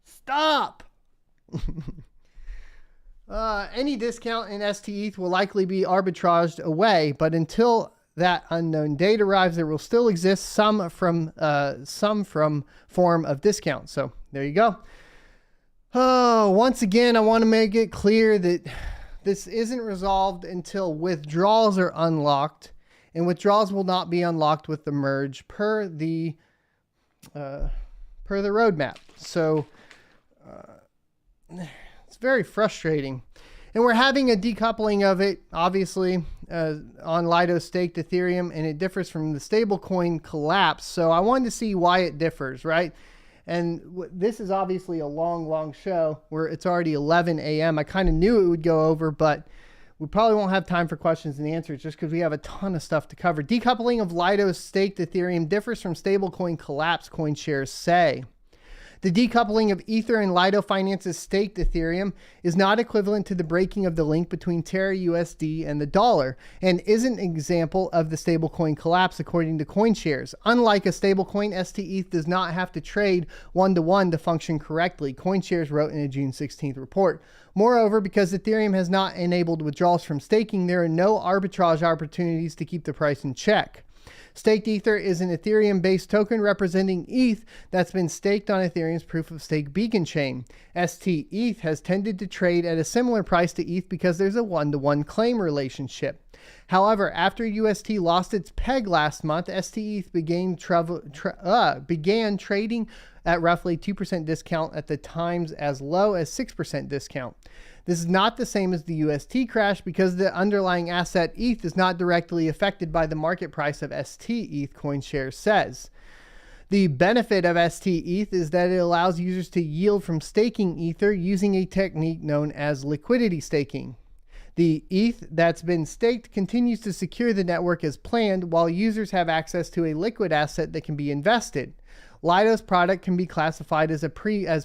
Stop. Any discount in STETH will likely be arbitraged away, but until that unknown date arrives, there will still exist some from form of discount. So there you go. Oh, once again, I want to make it clear that this isn't resolved until withdrawals are unlocked, and withdrawals will not be unlocked with the merge per the roadmap. So it's very frustrating. And we're having a decoupling of it, obviously, on Lido staked Ethereum, and it differs from the stablecoin collapse. So I wanted to see why it differs, right? And this is obviously a long show where it's already 11 a.m. I kind of knew it would go over, but we probably won't have time for questions and answers just because we have a ton of stuff to cover. Decoupling of Lido's staked Ethereum differs from stablecoin collapse, CoinShares say. The decoupling of Ether and Lido Finance's staked Ethereum is not equivalent to the breaking of the link between Terra USD and the dollar, and isn't an example of the stablecoin collapse, according to CoinShares. Unlike a stablecoin, STETH does not have to trade one-to-one to function correctly, CoinShares wrote in a June 16th report. Moreover, because Ethereum has not enabled withdrawals from staking, there are no arbitrage opportunities to keep the price in check. Staked Ether is an Ethereum-based token representing ETH that's been staked on Ethereum's proof-of-stake beacon chain. ST-ETH has tended to trade at a similar price to ETH because there's a one-to-one claim relationship. However, after UST lost its peg last month, ST-ETH began trading at roughly 2% discount at the times as low as 6% discount. This is not the same as the UST crash because the underlying asset ETH is not directly affected by the market price of ST-ETH, CoinShares says. The benefit of ST-ETH is that it allows users to yield from staking Ether using a technique known as liquidity staking. The ETH that's been staked continues to secure the network as planned, while users have access to a liquid asset that can be invested. Lido's product can be classified as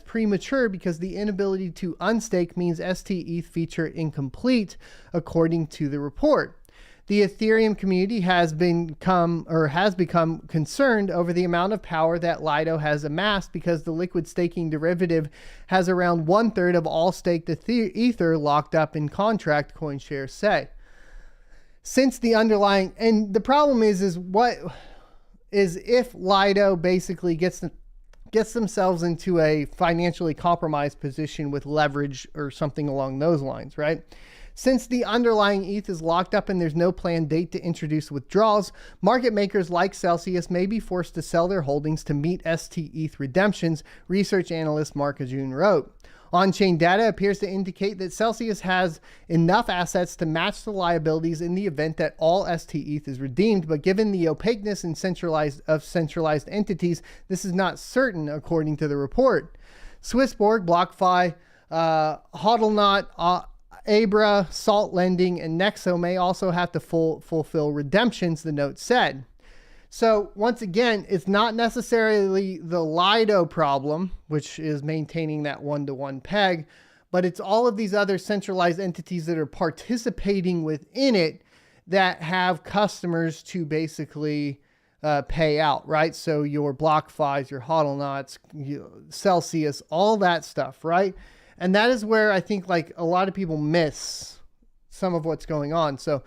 premature because the inability to unstake means ST-ETH feature incomplete, according to the report. The Ethereum community has become concerned over the amount of power that Lido has amassed because the liquid staking derivative has around 1/3 of all staked Ether locked up in contract, CoinShares say. Since the underlying, and the problem is if Lido basically gets themselves into a financially compromised position with leverage or something along those lines, right? Since the underlying ETH is locked up and there's no planned date to introduce withdrawals, market makers like Celsius may be forced to sell their holdings to meet ST-ETH redemptions, research analyst Mark Ajun wrote. On-chain data appears to indicate that Celsius has enough assets to match the liabilities in the event that all ST-ETH is redeemed, but given the opaqueness and centralized entities, this is not certain, according to the report. Swissborg, BlockFi, Hodlnaut, Abra, Salt Lending, and Nexo may also have to fulfill redemptions, the note said. So once again, it's not necessarily the Lido problem, which is maintaining that one-to-one peg, but it's all of these other centralized entities that are participating within it that have customers to basically pay out, right? So your BlockFis, your Hodlnauts, Celsius, all that stuff, right? And that is where I think like a lot of people miss some of what's going on. So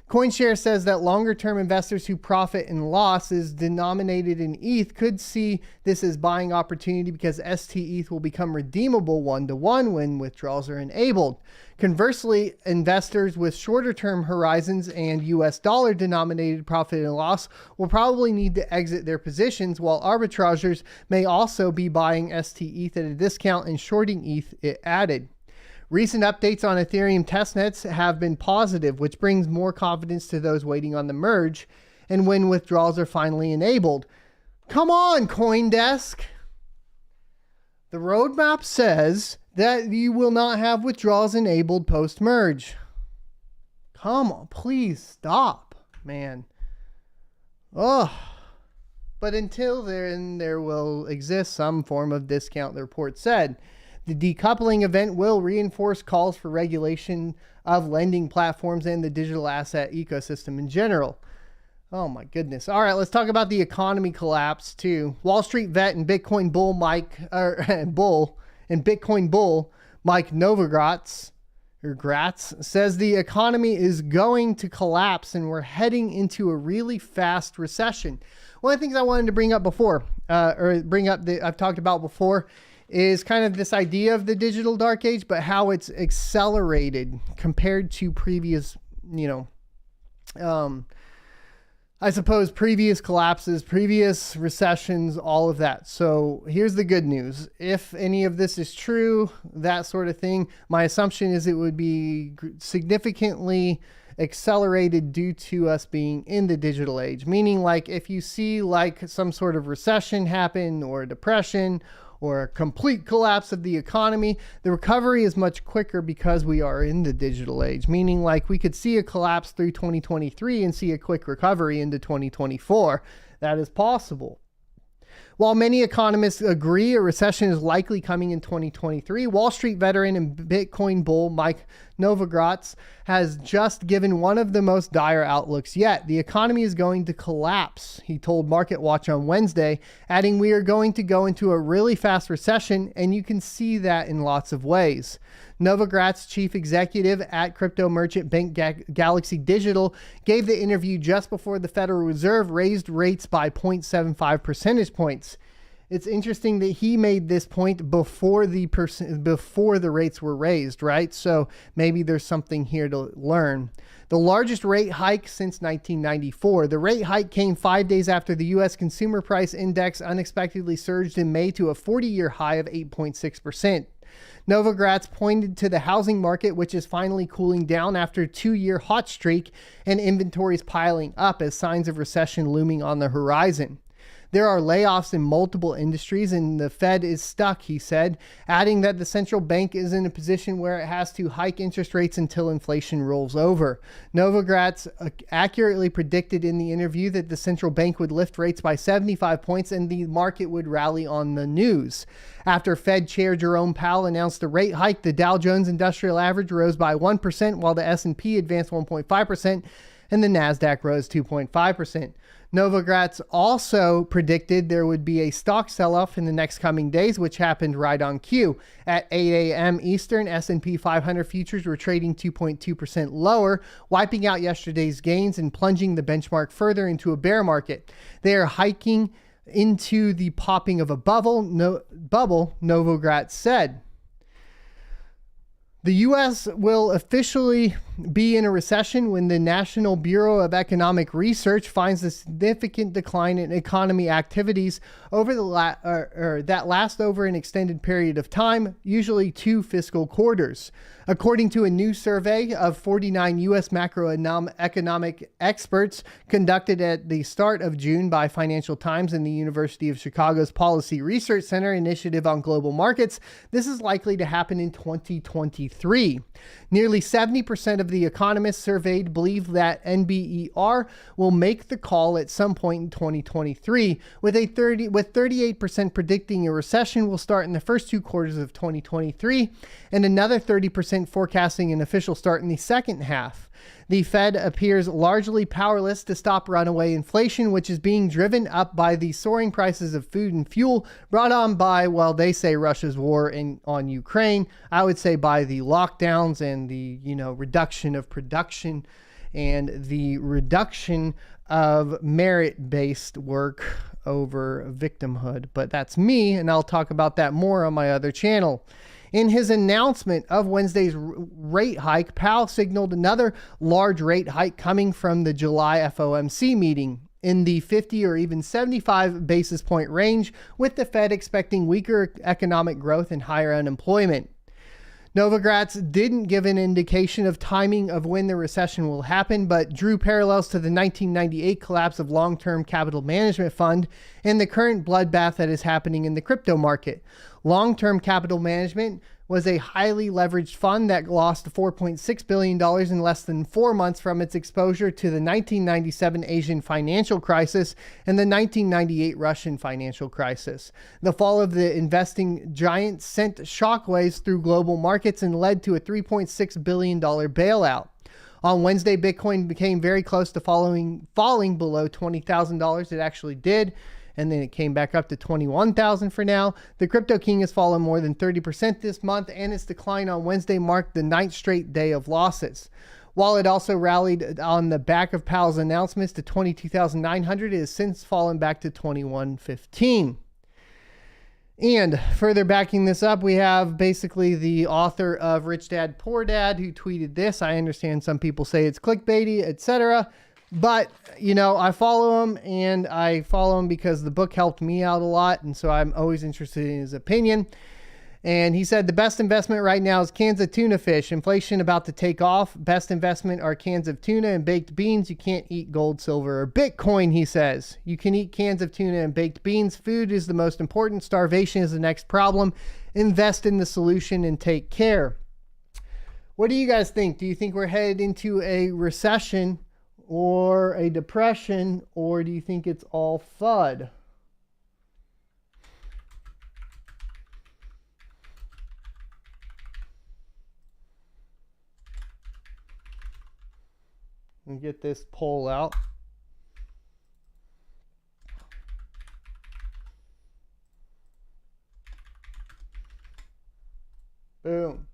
CoinShares says that longer-term investors who profit in losses denominated in ETH could see this as buying opportunity because ST-ETH will become redeemable one-to-one when withdrawals are enabled. Conversely, investors with shorter-term horizons and US dollar-denominated profit and loss will probably need to exit their positions, while arbitrageurs may also be buying ST-ETH at a discount and shorting ETH, it added. Recent updates on Ethereum testnets have been positive, which brings more confidence to those waiting on the merge and when withdrawals are finally enabled. Come on, CoinDesk! The roadmap says that you will not have withdrawals enabled post-merge. Come on, please stop, man. Ugh. But until then, there will exist some form of discount, the report said. The decoupling event will reinforce calls for regulation of lending platforms and the digital asset ecosystem in general. Oh my goodness. All right, let's talk about the economy collapse too. Wall Street vet and Bitcoin bull Mike Novogratz says the economy is going to collapse and we're heading into a really fast recession. One of the things I wanted to bring up before, I've talked about before, is kind of this idea of the digital dark age, but how it's accelerated compared to previous, I suppose previous collapses, previous recessions, all of that. So here's the good news. If any of this is true, that sort of thing, my assumption is it would be significantly accelerated due to us being in the digital age. Meaning like if you see like some sort of recession happen or depression or a complete collapse of the economy, the recovery is much quicker because we are in the digital age. Meaning like we could see a collapse through 2023 and see a quick recovery into 2024. That is possible. While many economists agree a recession is likely coming in 2023, Wall Street veteran and Bitcoin bull Mike Novogratz has just given one of the most dire outlooks yet. The economy is going to collapse, he told MarketWatch on Wednesday, adding, "We are going to go into a really fast recession, and you can see that in lots of ways." Novogratz, chief executive at crypto merchant bank Galaxy Digital, gave the interview just before the Federal Reserve raised rates by 0.75 percentage points. It's interesting that he made this point before the rates were raised, right? So maybe there's something here to learn. The largest rate hike since 1994. The rate hike came 5 days after the U.S. Consumer Price Index unexpectedly surged in May to a 40-year high of 8.6%. Novogratz pointed to the housing market, which is finally cooling down after a 2-year hot streak and inventories piling up as signs of recession looming on the horizon. There are layoffs in multiple industries and the Fed is stuck, he said, adding that the central bank is in a position where it has to hike interest rates until inflation rolls over. Novogratz accurately predicted in the interview that the central bank would lift rates by 75 points and the market would rally on the news. After Fed Chair Jerome Powell announced a rate hike, the Dow Jones Industrial Average rose by 1%, while the S&P advanced 1.5%, and the NASDAQ rose 2.5%. Novogratz also predicted there would be a stock sell-off in the next coming days, which happened right on cue. At 8 a.m. Eastern, S&P 500 futures were trading 2.2% lower, wiping out yesterday's gains and plunging the benchmark further into a bear market. They are hiking into the popping of a bubble, Novogratz said. The U.S. will officially be in a recession when the National Bureau of Economic Research finds a significant decline in economy activities over that last over an extended period of time, usually 2 fiscal quarters. According to a new survey of 49 U.S. macroeconomic experts conducted at the start of June by Financial Times and the University of Chicago's Policy Research Center Initiative on Global Markets, this is likely to happen in 2023. Nearly 70% of the economists surveyed believe that NBER will make the call at some point in 2023, with 38% predicting a recession will start in the first 2 quarters of 2023, and another 30% forecasting an official start in the second half. The Fed appears largely powerless to stop runaway inflation, which is being driven up by the soaring prices of food and fuel brought on by, well, they say Russia's war on Ukraine. I would say by the lockdowns and the, reduction of production and the reduction of merit-based work over victimhood. But that's me, and I'll talk about that more on my other channel. In his announcement of Wednesday's rate hike, Powell signaled another large rate hike coming from the July FOMC meeting in the 50 or even 75 basis point range, with the Fed expecting weaker economic growth and higher unemployment. Novogratz didn't give an indication of timing of when the recession will happen, but drew parallels to the 1998 collapse of long-term capital management fund and the current bloodbath that is happening in the crypto market. Long-term capital management was a highly leveraged fund that lost $4.6 billion in less than 4 months from its exposure to the 1997 Asian financial crisis and the 1998 Russian financial crisis. The fall of the investing giant sent shockwaves through global markets and led to a $3.6 billion bailout. On Wednesday, Bitcoin became very close to falling below $20,000. It actually did. And then it came back up to 21,000 for now. The Crypto King has fallen more than 30% this month, and its decline on Wednesday marked the 9th straight day of losses. While it also rallied on the back of Powell's announcements to 22,900, it has since fallen back to 21,15. And further backing this up, we have basically the author of Rich Dad Poor Dad who tweeted this. I understand some people say it's clickbaity, etc. But, I follow him, and I follow him because the book helped me out a lot, and so I'm always interested in his opinion. And he said, the best investment right now is cans of tuna fish. Inflation about to take off. Best investment are cans of tuna and baked beans. You can't eat gold, silver, or Bitcoin, he says. You can eat cans of tuna and baked beans. Food is the most important. Starvation is the next problem. Invest in the solution and take care. What do you guys think? Do you think we're headed into a recession or a depression, or do you think it's all FUD? and get this poll out. Boom.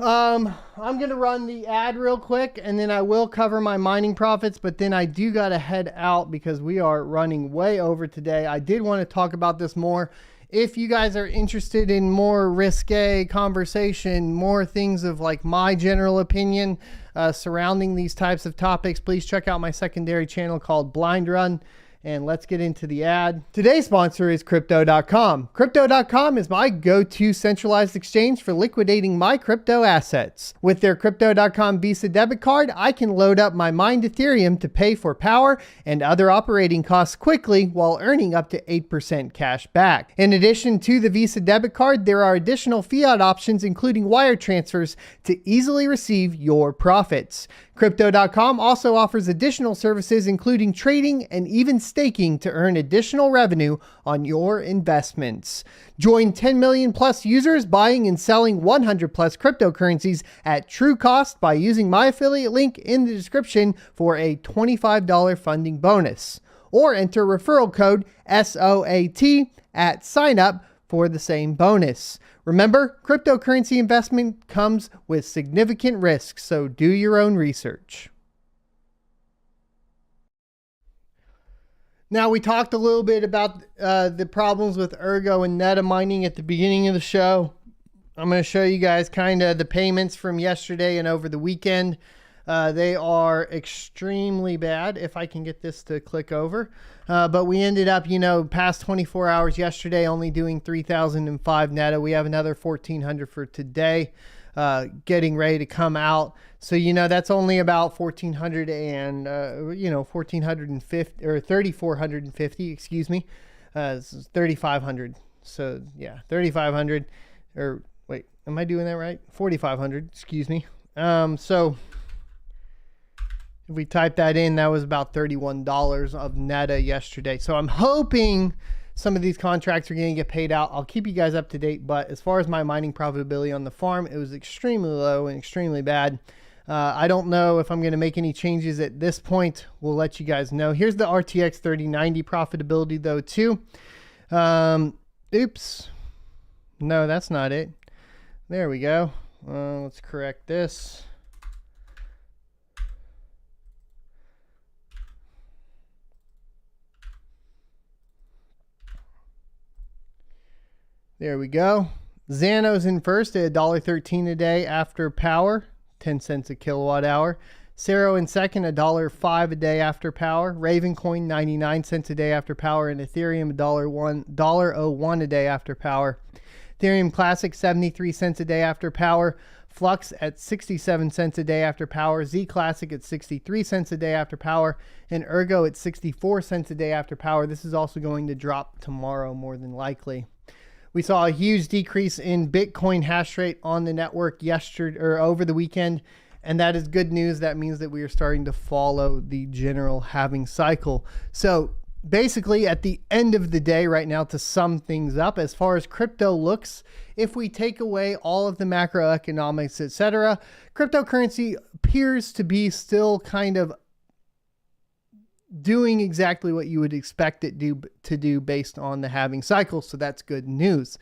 I'm going to run the ad real quick, and then I will cover my mining profits, but then I do got to head out because we are running way over today. I did want to talk about this more. If you guys are interested in more risque conversation, more things of like my general opinion surrounding these types of topics, please check out my secondary channel called Blind Run. And let's get into the ad. Today's sponsor is Crypto.com. Crypto.com is my go-to centralized exchange for liquidating my crypto assets. With their Crypto.com Visa debit card, I can load up my mined Ethereum to pay for power and other operating costs quickly while earning up to 8% cash back. In addition to the Visa debit card, there are additional fiat options, including wire transfers, to easily receive your profits. Crypto.com also offers additional services, including trading and even staking to earn additional revenue on your investments. Join 10 million plus users buying and selling 100 plus cryptocurrencies at true cost by using my affiliate link in the description for a $25 funding bonus. Or enter referral code SOAT at sign up for the same bonus. Remember, cryptocurrency investment comes with significant risks, so do your own research. Now, we talked a little bit about the problems with Ergo and Neta mining at the beginning of the show. I'm going to show you guys kind of the payments from yesterday and over the weekend. They are extremely bad, if I can get this to click over. But we ended up, past 24 hours yesterday, only doing 3,005 Neta. We have another 1,400 for today, getting ready to come out. So, that's only about 1,400 and, 1,450 or 3,450, excuse me. 3,500. So, yeah, 3,500 or wait, am I doing that right? 4,500, excuse me. So if we type that in, that was about $31 of Neta yesterday. So I'm hoping some of these contracts are going to get paid out. I'll keep you guys up to date. But as far as my mining profitability on the farm, it was extremely low and extremely bad. I don't know if I'm going to make any changes at this point. We'll let you guys know. Here's the RTX 3090 profitability though too. Oops. No, that's not it. There we go. Let's correct this. There we go. Xano's in first at $1.13 a day after power, 10 cents a kilowatt hour. Cero in second, $1.05 a day after power. Ravencoin, 99 cents a day after power. And Ethereum, $1.01 a day after power. Ethereum Classic, 73 cents a day after power. Flux at 67 cents a day after power. Z Classic at 63 cents a day after power. And Ergo at 64 cents a day after power. This is also going to drop tomorrow more than likely. We saw a huge decrease in Bitcoin hash rate on the network yesterday or over the weekend, and that is good news. That means that we are starting to follow the general halving cycle. So basically at the end of the day right now, to sum things up, as far as crypto looks, if we take away all of the macroeconomics, etc., cryptocurrency appears to be still kind of doing exactly what you would expect it to do based on the halving cycle. So that's good news.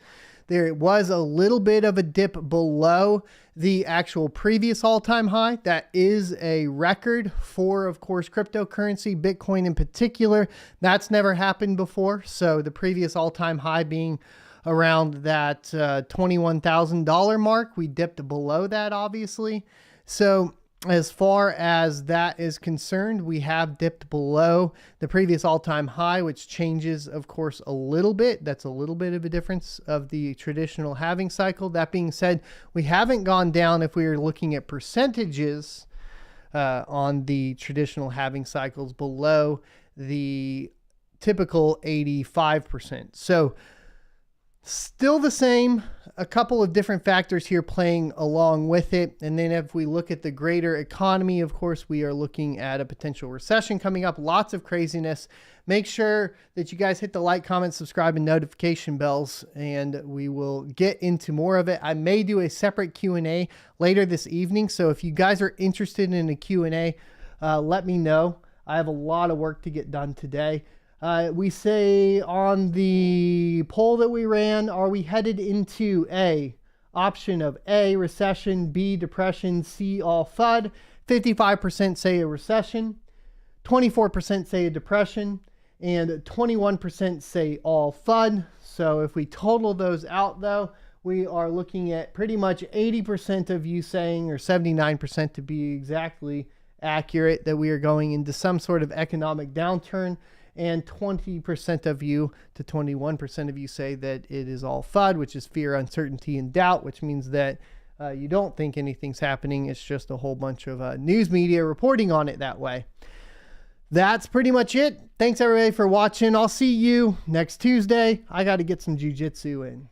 There was a little bit of a dip below the actual previous all-time high. That is a record for, of course, cryptocurrency, Bitcoin in particular. That's never happened before. So the previous all-time high being around that $21,000 mark, we dipped below that, obviously. So as far as that is concerned, we have dipped below the previous all-time high, which changes, of course, a little bit. That's a little bit of a difference of the traditional halving cycle. That being said, we haven't gone down if we are looking at percentages on the traditional halving cycles below the typical 85%. So still the same. a couple of different factors here playing along with it. And then if we look at the greater economy, of course, we are looking at a potential recession coming up. Lots of craziness. Make sure that you guys hit the like, comment, subscribe, and notification bells, and we will get into more of it. I may do a separate Q&A later this evening. So if you guys are interested in a Q&A, let me know. I have a lot of work to get done today. We say on the poll that we ran, are we headed into A, option of A, recession, B, depression, C, all FUD? 55% say a recession, 24% say a depression, and 21% say all FUD. So if we total those out though, we are looking at pretty much 80% of you saying, or 79% to be exactly accurate, that we are going into some sort of economic downturn. And 20% of you to 21% of you say that it is all FUD, which is fear, uncertainty, and doubt, which means that you don't think anything's happening. It's just a whole bunch of news media reporting on it that way. That's pretty much it. Thanks everybody for watching. I'll see you next Tuesday. I got to get some jiu-jitsu in.